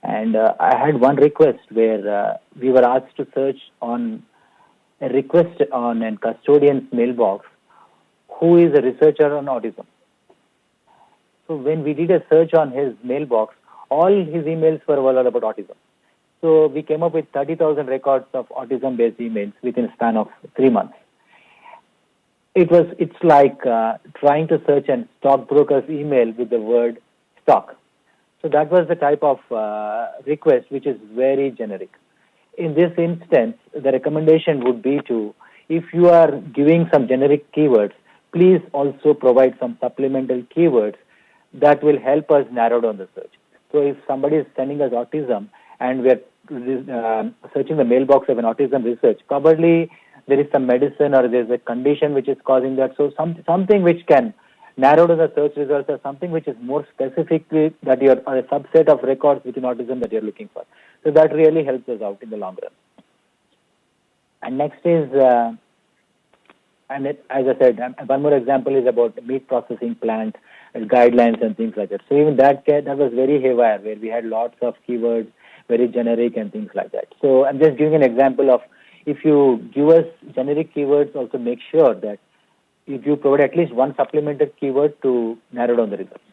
And I had one request where we were asked to search on a request on a custodian's mailbox who is a researcher on autism. So when we did a search on his mailbox, all his emails were all about autism. So we came up with 30,000 records of autism-based emails within a span of 3 months. It's like trying to search a stockbroker's email with the word stock. So that was the type of request which is very generic. In this instance, the recommendation would be to, if you are giving some generic keywords, please also provide some supplemental keywords that will help us narrow down the search. So if somebody is sending us autism and we're searching the mailbox of an autism research, probably there is some medicine or there's a condition which is causing that. So something which can narrow down the search results or something which is more specifically that you're a subset of records within autism that you're looking for. So that really helps us out in the long run. And next is, as I said, one more example is about meat processing plant guidelines and things like that. So even that was very haywire, where we had lots of keywords, very generic and things like that. So I'm just giving an example of, if you give us generic keywords, also make sure that if you provide at least one supplemented keyword to narrow down the results.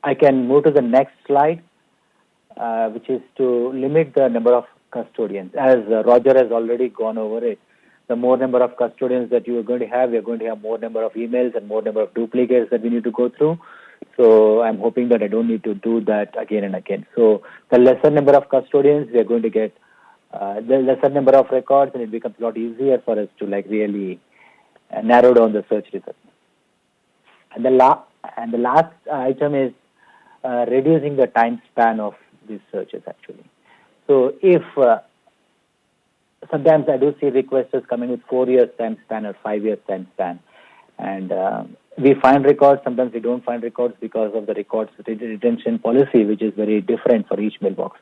I can move to the next slide, which is to limit the number of custodians. As Roger has already gone over it, the more number of custodians that you are going to have, we are going to have more number of emails and more number of duplicates that we need to go through. So I'm hoping that I don't need to do that again and again. So the lesser number of custodians, we are going to get the lesser number of records, and it becomes a lot easier for us to really narrow down the search results. And the last item is reducing the time span of these searches actually. So if sometimes I do see requesters coming with 4 years time span or 5 years time span, and we find records, sometimes we don't find records because of the records retention policy, which is very different for each mailbox.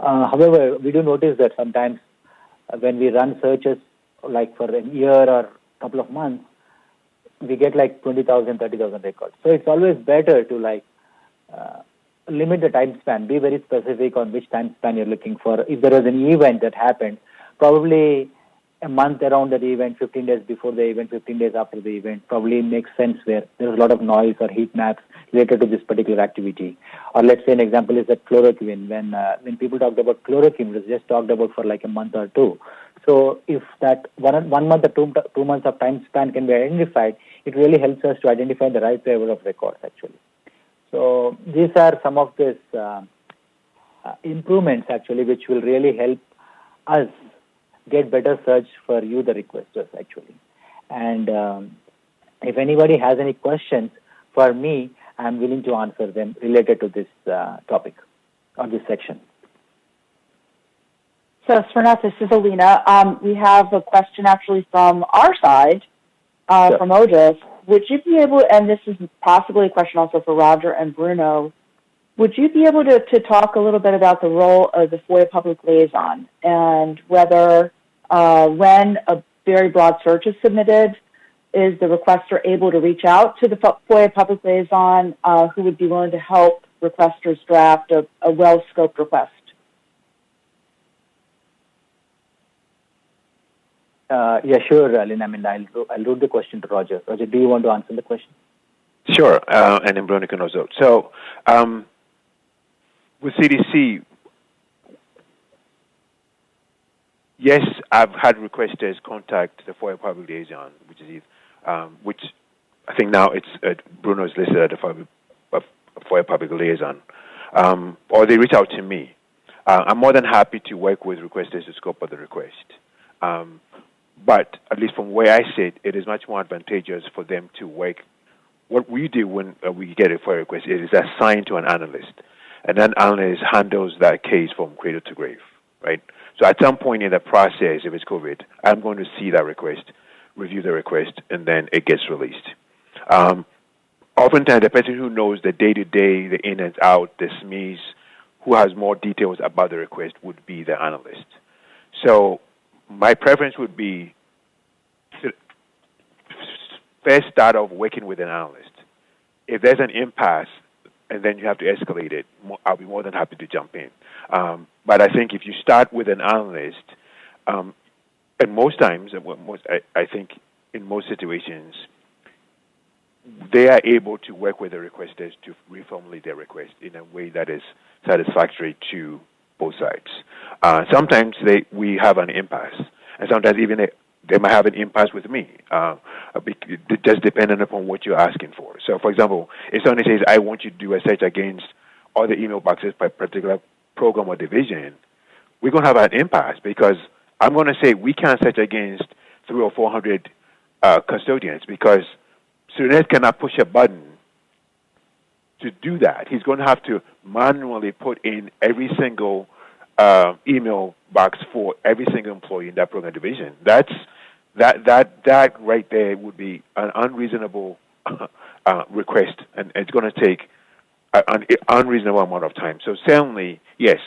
However, we do notice that sometimes when we run searches like for a year or a couple of months, we get like 20,000, 30,000 records. So it's always better to limit the time span, be very specific on which time span you're looking for. If there was an event that happened, probably a month around that event, 15 days before the event, 15 days after the event, probably makes sense where there's a lot of noise or heat maps related to this particular activity. Or let's say an example is that chloroquine. When people talked about chloroquine, it was just talked about for like a month or two. So if that 1 month or 2 months of time span can be identified, it really helps us to identify the right level of records actually. So these are some of these improvements actually, which will really help us get better search for you, the requesters actually. And if anybody has any questions for me, I'm willing to answer them related to this topic or this section. So, Srinath, this is Alina. We have a question actually from our side, Sure. from OGIS. Would you be able, and this is possibly a question also for Roger and Bruno, would you be able to talk a little bit about the role of the FOIA public liaison and whether when a very broad search is submitted, is the requester able to reach out to the FOIA public liaison who would be willing to help requesters draft a well-scoped request? Yeah, sure, Alina. I mean, I'll route the question to Roger. Roger, do you want to answer the question? Sure, and then Bruno can also. So, with CDC, yes, I've had requesters contact the FOIA public liaison, which I think now it's Bruno is listed at the FOIA public liaison, or they reach out to me. I'm more than happy to work with requesters to scope of the request. But at least from where I sit, it is much more advantageous for them to work. What we do when we get a FOIA request, it is assigned to an analyst, and that analyst handles that case from cradle to grave, right? So at some point in the process, if it's COVID, I'm going to see that request, review the request, and then it gets released. Oftentimes, the person who knows the day-to-day, the in and out, the SMEs, who has more details about the request would be the analyst. So my preference would be to first start off working with an analyst. If there's an impasse, and then you have to escalate it, I'll be more than happy to jump in. But I think if you start with an analyst, and most times, I think in most situations, they are able to work with the requesters to reformulate their request in a way that is satisfactory to both sides. Sometimes we have an impasse, and sometimes even they might have an impasse with me, just depending upon what you're asking for. So, for example, if somebody says, I want you to do a search against all the email boxes by particular program or division, we're going to have an impasse because I'm going to say we can't search against 300 or 400 custodians because Suresh cannot push a button to do that. He's going to have to manually put in every single email box for every single employee in that program division. That right there would be an unreasonable request, and it's going to take an unreasonable amount of time. So certainly, yes,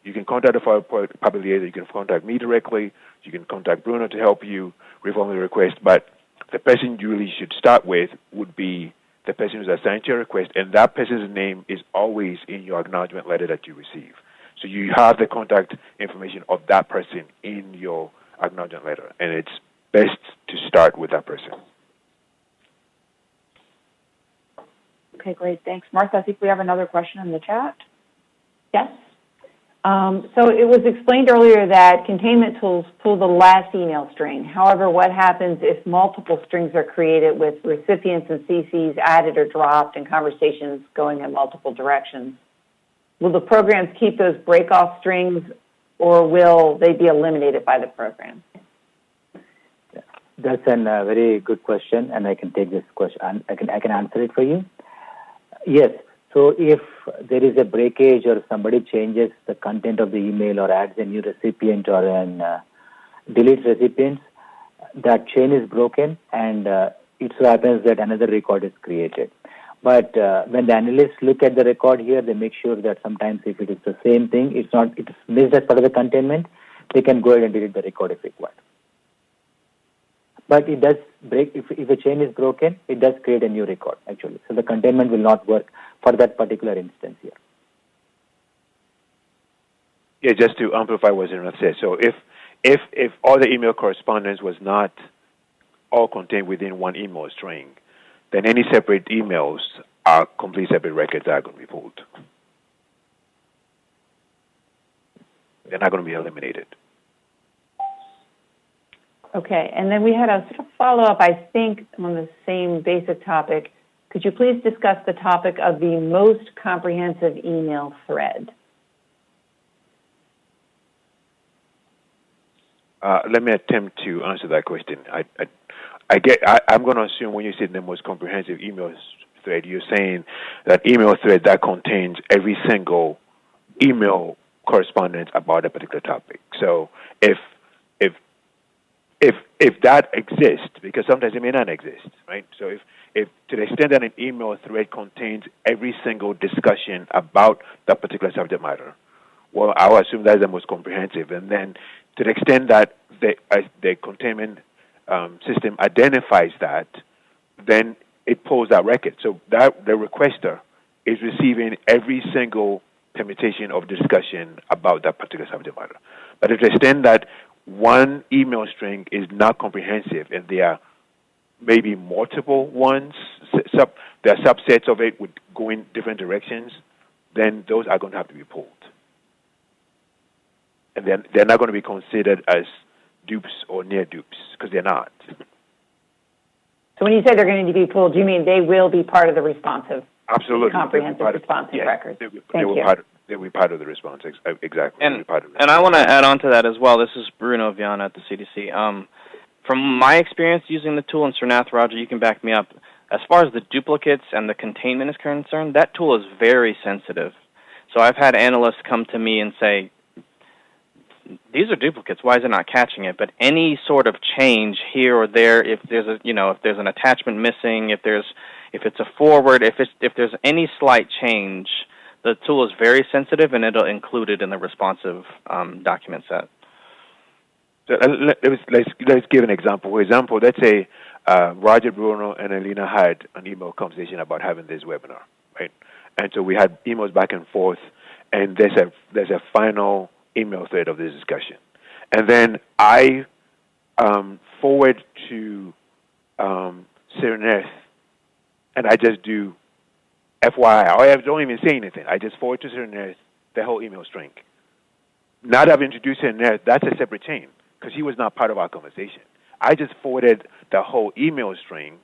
you can contact the FOIA public liaison, you can contact me directly, you can contact Bruno to help you reform the request, but the person you really should start with would be the person who's assigned to your request, and that person's name is always in your acknowledgement letter that you receive. So you have the contact information of that person in your acknowledgement letter, and it's best to start with that person. Okay, great. Thanks. Martha, I think we have another question in the chat. Yes. So it was explained earlier that containment tools pull the last email string. However, what happens if multiple strings are created with recipients and CCs added or dropped and conversations going in multiple directions? Will the programs keep those break-off strings, or will they be eliminated by the program? That's a very good question, and I can take this question. I can answer it for you. Yes. So if there is a breakage or somebody changes the content of the email or adds a new recipient or deletes recipients, that chain is broken, and it so happens that another record is created. But when the analysts look at the record here, they make sure that sometimes if it is the same thing, it's missed as part of the containment, they can go ahead and delete the record if required. But it does break, if a chain is broken, it does create a new record, actually. So the containment will not work for that particular instance here. Yeah, just to amplify what Zena said. So if all the email correspondence was not all contained within one email string, then any separate emails are complete separate records that are going to be pulled. They're not going to be eliminated. Okay, and then we had a sort of follow-up, I think, on the same basic topic. Could you please discuss the topic of the most comprehensive email thread? Let me attempt to answer that question. I'm going to assume when you say the most comprehensive email thread, you're saying that email thread that contains every single email correspondence about a particular topic. So if that exists, because sometimes it may not exist, right? So if to the extent that an email thread contains every single discussion about that particular subject matter, well, I'll assume that's the most comprehensive. And then to the extent that the containment system identifies that, then it pulls that record. So that the requester is receiving every single permutation of discussion about that particular subject matter. But to the extent that one email string is not comprehensive and there are maybe multiple ones, there are subsets of it would go in different directions, then those are going to have to be pulled. And then they're not going to be considered as dupes or near dupes, because they're not. So when you say they're going to be pulled, do you mean they will be part of the responsive, absolutely comprehensive responsive records? They'll be part of the response, exactly. And I want to add on to that as well. This is Bruno Viana at the CDC. From my experience using the tool, and Srinath, Roger, you can back me up, as far as the duplicates and the containment is concerned, that tool is very sensitive. So I've had analysts come to me and say, these are duplicates, why is it not catching it? But any sort of change here or there, if there's an attachment missing, if it's a forward, if there's any slight change, the tool is very sensitive, and it'll include it in the responsive document set. So let's give an example. For example, let's say Roger, Bruno, and Alina had an email conversation about having this webinar, right? And so we had emails back and forth, and there's a final email thread of this discussion. And then I forward to Sereneth, and I just do FYI. I don't even say anything. I just forward to Sereneth the whole email string. Now that I've introduced Sereneth, that's a separate chain because he was not part of our conversation. I just forwarded the whole email string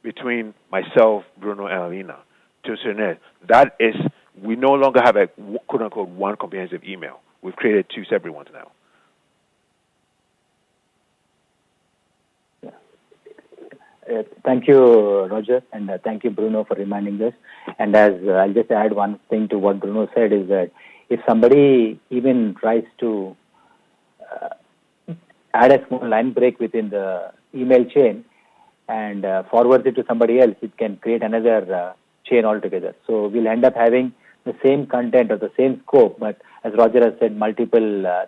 between myself, Bruno, and Alina to Sereneth. That is, we no longer have a quote-unquote one comprehensive email. We've created two separate ones now. Thank you, Roger, and thank you, Bruno, for reminding us. And as I'll just add one thing to what Bruno said is that if somebody even tries to add a small line break within the email chain and forwards it to somebody else, it can create another chain altogether. So we'll end up having the same content or the same scope, but as Roger has said, multiple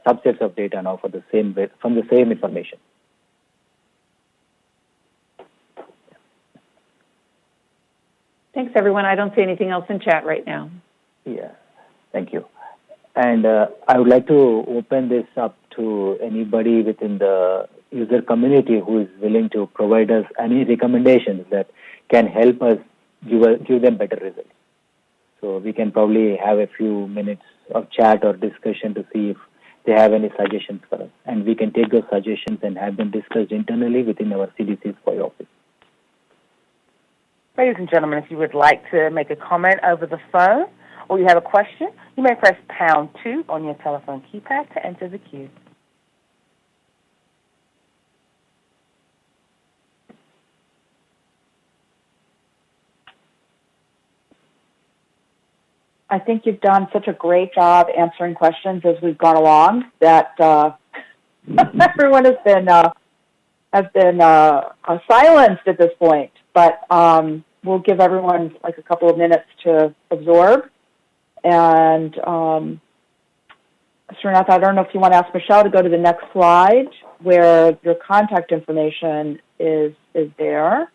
subsets of data now from the same information. Thanks, everyone. I don't see anything else in chat right now. Yeah, thank you. And I would like to open this up to anybody within the user community who is willing to provide us any recommendations that can help us give them better results. So we can probably have a few minutes of chat or discussion to see if they have any suggestions for us. And we can take those suggestions and have them discussed internally within our CDC's FOIA office. Ladies and gentlemen, if you would like to make a comment over the phone or you have a question, you may press #2 on your telephone keypad to enter the queue. I think you've done such a great job answering questions as we've gone along that everyone has been silenced at this point. But we'll give everyone like a couple of minutes to absorb. And Srinath, I don't know if you want to ask Michelle to go to the next slide where your contact information is there.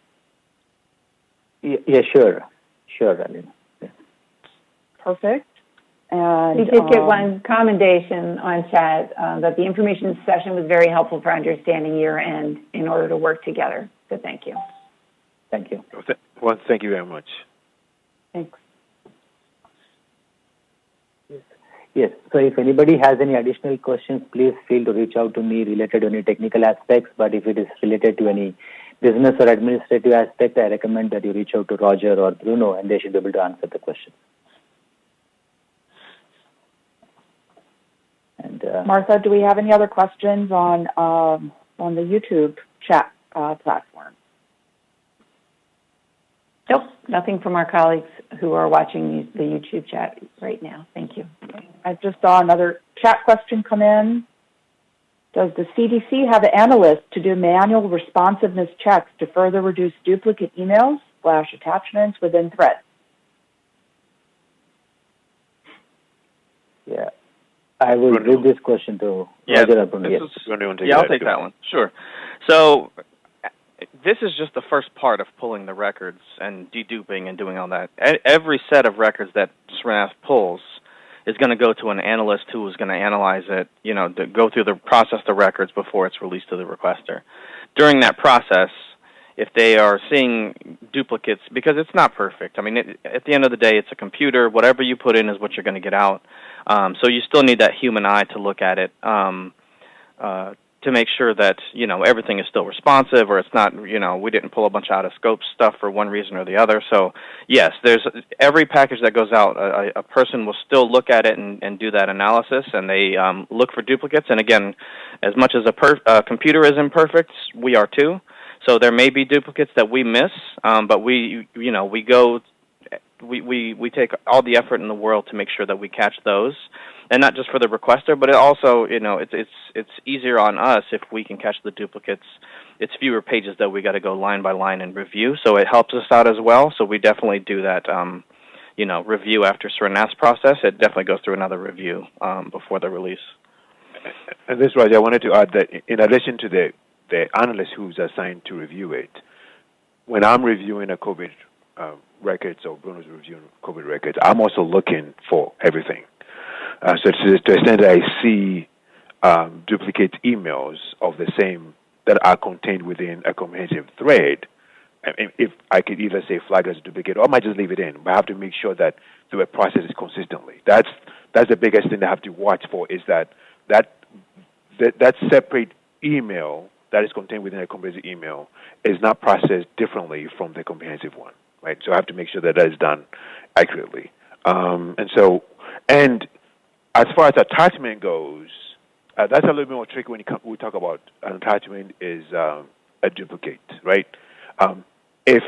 Yeah, sure, Alina. Yeah. Perfect. And we did get one commendation on chat that the information session was very helpful for understanding year-end in order to work together. So thank you. Thank you. Well, thank you very much. Thanks. Yes. So if anybody has any additional questions, please feel to reach out to me related to any technical aspects. But if it is related to any business or administrative aspect, I recommend that you reach out to Roger or Bruno, and they should be able to answer the question. And Martha, do we have any other questions on the YouTube chat platform? Nope, nothing from our colleagues who are watching the YouTube chat right now. Thank you. I just saw another chat question come in. Does the CDC have analysts to do manual responsiveness checks to further reduce duplicate emails / attachments within threads? Yeah, I will read this question to Roger. I'll take that one. Sure. So this is just the first part of pulling the records and deduping and doing all that. Every set of records that Srinath pulls is going to go to an analyst who is going to analyze it, to go through process the records before it's released to the requester. During that process, if they are seeing duplicates, because it's not perfect. I mean, at the end of the day, it's a computer. Whatever you put in is what you're going to get out. So you still need that human eye to look at it to make sure that, everything is still responsive or it's not, we didn't pull a bunch of out-of-scope stuff for one reason or the other. So, yes, there's every package that goes out, a person will still look at it and do that analysis, and they look for duplicates. And, again, as much as a computer is imperfect, we are too. So there may be duplicates that we miss, but we take all the effort in the world to make sure that we catch those. And not just for the requester, but it also, it's easier on us if we can catch the duplicates. It's fewer pages that we got to go line by line and review, so it helps us out as well. So we definitely do that, review after Srinath's process. It definitely goes through another review before the release. And this, Roger, I wanted to add that in addition to the analyst who's assigned to review it, when I'm reviewing a COVID records or Bruno's reviewing COVID records, I'm also looking for everything. So to the extent that I see duplicate emails of the same that are contained within a comprehensive thread, if I could either say flag as a duplicate, or I might just leave it in, but I have to make sure that the web processes consistently. That's the biggest thing I have to watch for, is that separate email that is contained within a comprehensive email is not processed differently from the comprehensive one, right? So I have to make sure that is done accurately. And as far as attachment goes, that's a little bit more tricky when we talk about an attachment is a duplicate, right? If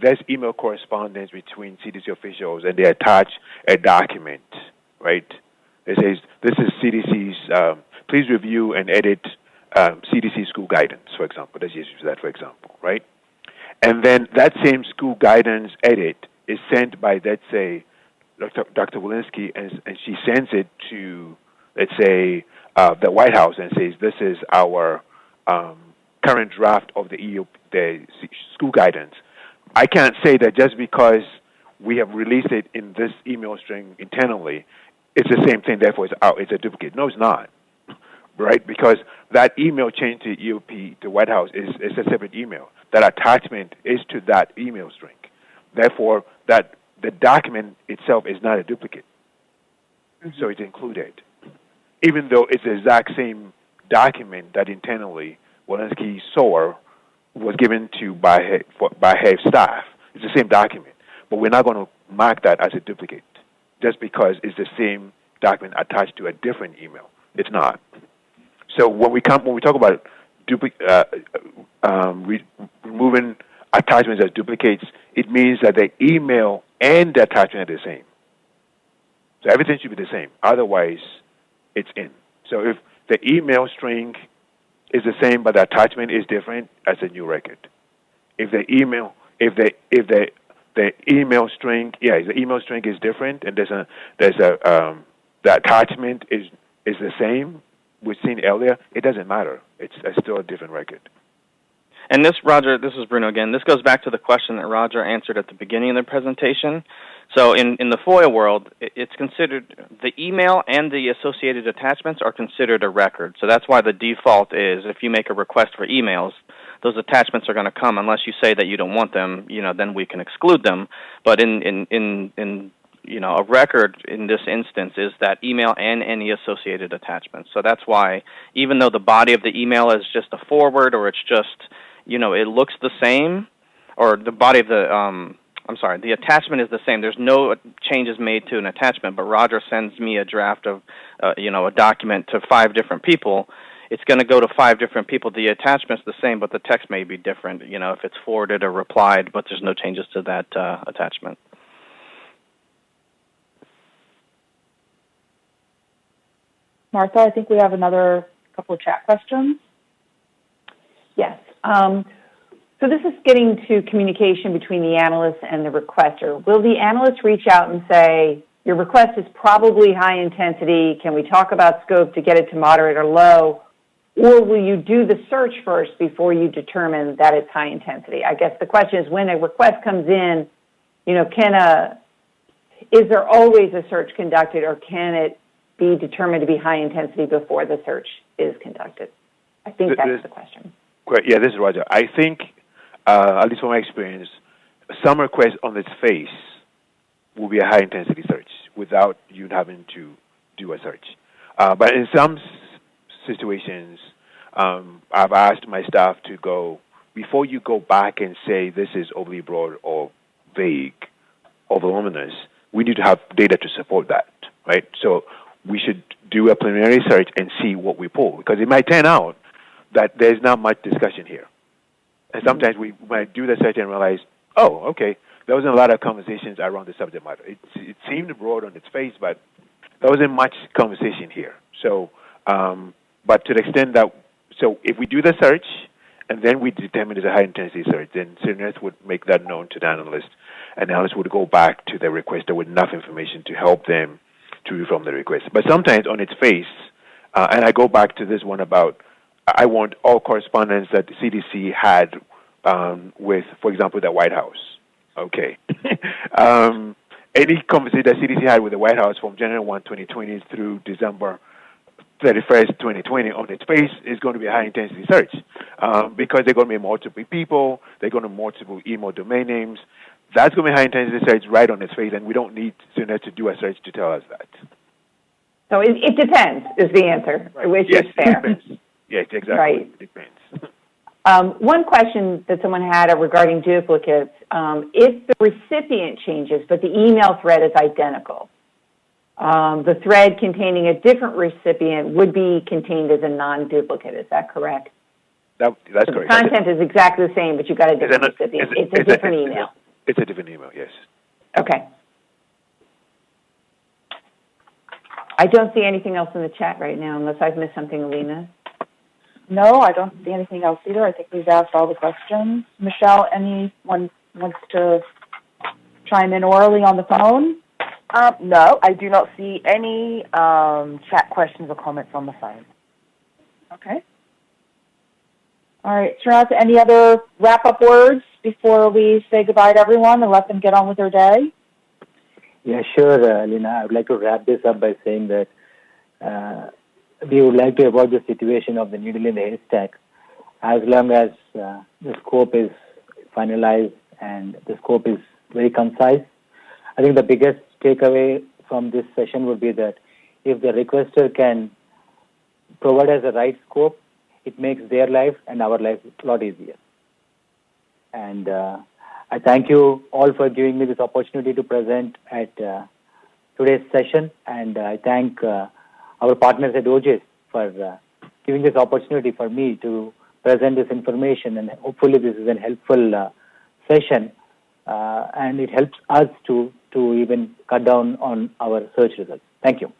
there's email correspondence between CDC officials and they attach a document, right? It says, this is CDC's, please review and edit CDC school guidance, for example. Let's just use that, for example, right? And then that same school guidance edit is sent by, let's say, Dr. Walensky, and she sends it to, let's say, the White House and says, this is our current draft of the school guidance. I can't say that just because we have released it in this email string internally, it's the same thing, therefore it's a duplicate. No, it's not, right? Because that email chain to EOP, to White House, is a separate email. That attachment is to that email string. Therefore, that the document itself is not a duplicate. Mm-hmm. So it's included. Even though it's the exact same document that internally Walensky saw was given to by her staff. It's the same document. But we're not going to mark that as a duplicate just because it's the same document attached to a different email. It's not. So when we talk about removing attachments as duplicates, it means that the email and the attachment are the same. So everything should be the same. Otherwise, it's in. So if the email string is the same but the attachment is different, that's a new record. If the email string is different and the attachment is the same we've seen earlier, it doesn't matter. It's still a different record. And this, Roger, this is Bruno again. This goes back to the question that Roger answered at the beginning of the presentation. So in the FOIA world, it's considered, the email and the associated attachments are considered a record. So that's why the default is, if you make a request for emails, those attachments are going to come unless you say that you don't want them, then we can exclude them. But in a record in this instance is that email and any associated attachments. So that's why, even though the body of the email is just a forward, or it's just, it looks the same, or the body of the attachment is the same. There's no changes made to an attachment, but Roger sends me a draft of, a document to 5 different people. It's going to go to 5 different people. The attachment's the same, but the text may be different, if it's forwarded or replied, but there's no changes to that attachment. Martha, I think we have another couple of chat questions. Yes. So this is getting to communication between the analyst and the requester. Will the analyst reach out and say, your request is probably high intensity, can we talk about scope to get it to moderate or low? Or will you do the search first before you determine that it's high intensity? I guess the question is, when a request comes in, is there always a search conducted, or can it be determined to be high intensity before the search is conducted? I think that's the question. Great. Yeah, this is Roger. I think, at least from my experience, some request on its face will be a high-intensity search without you having to do a search. But in some situations, I've asked my staff to go, before you go back and say this is overly broad or vague or voluminous, we need to have data to support that, right? So we should do a preliminary search and see what we pull, because it might turn out that there's not much discussion here. And sometimes we might do the search and realize, oh, okay, there wasn't a lot of conversations around the subject matter. It seemed broad on its face, but there wasn't much conversation here. So, but to the extent that, so if we do the search and then we determine it's a high-intensity search, then CNERS would make that known to the analyst. And the analyst would go back to the requester with enough information to help them to reform the request. But sometimes on its face, and I go back to this one about I want all correspondence that the CDC had with, for example, the White House. Okay. Any conversation that CDC had with the White House from January 1, 2020 through December 31st, 2020 on its face is going to be a high-intensity search because they're going to be multiple people, they're going to be multiple email domain names. That's going to be a high-intensity search right on its face, and we don't need CNET to do a search to tell us that. So it depends is the answer, right. which yes, is fair. It depends. Yes, exactly. Right. It depends. One question that someone had regarding duplicates, if the recipient changes but the email thread is identical, the thread containing a different recipient would be contained as a non-duplicate. Is that correct? That's so correct. The content is exactly the same, but you've got a different recipient. It's a different email. It's a different email, yes. Okay. I don't see anything else in the chat right now, unless I've missed something, Alina. No, I don't see anything else either. I think we've asked all the questions. Michelle, anyone wants to chime in orally on the phone? No, I do not see any chat questions or comments on the phone. Okay. All right, Srinatha, any other wrap-up words before we say goodbye to everyone and let them get on with their day? Yeah, sure, Lina. I would like to wrap this up by saying that we would like to avoid the situation of the needle in the haystack as long as the scope is finalized and the scope is very concise. I think the biggest takeaway from this session would be that if the requester can provide us the right scope, it makes their life and our life a lot easier. And I thank you all for giving me this opportunity to present at today's session, and I thank our partners at OGIS for giving this opportunity for me to present this information, and hopefully this is a helpful session, and it helps us to even cut down on our search results. Thank you.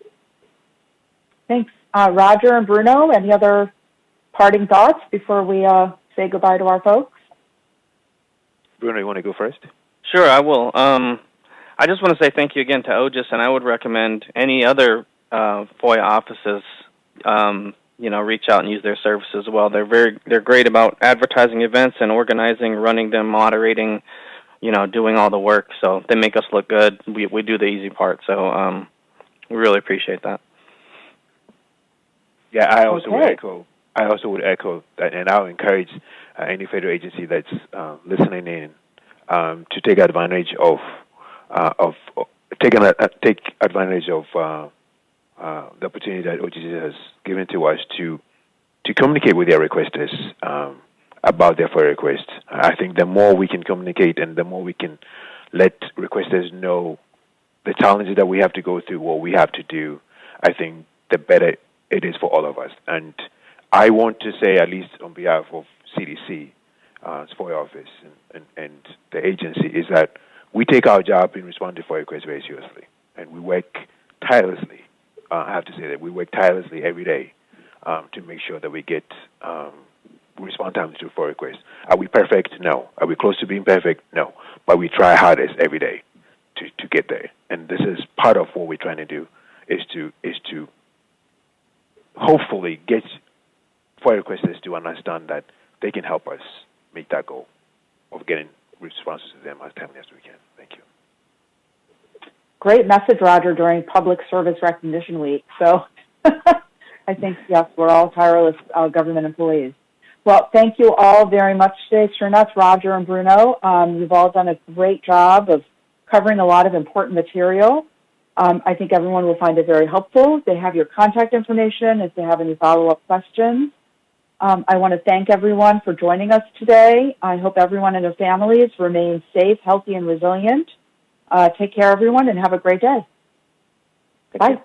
Thanks. Roger and Bruno, any other parting thoughts before we say goodbye to our folks? Bruno, you want to go first? Sure, I will. I just want to say thank you again to OGIS, and I would recommend any other FOIA offices, reach out and use their services as well. They're great about advertising events and organizing, running them, moderating, doing all the work. So they make us look good. We do the easy part. So we really appreciate that. Yeah, I also would echo that, and I'll encourage any federal agency that's listening in to take advantage of the opportunity that OGIS has given to us to communicate with their requesters about their FOIA requests. I think the more we can communicate and the more we can let requesters know the challenges that we have to go through, what we have to do, I think the better it is for all of us. And I want to say, at least on behalf of CDC, FOIA office, and the agency, is that we take our job in responding to FOIA requests very seriously, and we work tirelessly. I have to say that we work tirelessly every day to make sure that we get respond timely to FOIA requests. Are we perfect? No. Are we close to being perfect? No. But we try hardest every day to get there, and this is part of what we're trying to do is to hopefully get FOIA requesters to understand that they can help us meet that goal of getting responses to them as timely as we can. Thank you. Great message, Roger, during Public Service Recognition Week. So I think, yes, we're all tireless government employees. Well, thank you all very much today, Srinatha, Roger, and Bruno. You've all done a great job of covering a lot of important material. I think everyone will find it very helpful. They have your contact information if they have any follow-up questions. I want to thank everyone for joining us today. I hope everyone and their families remain safe, healthy, and resilient. Take care, everyone, and have a great day. Goodbye.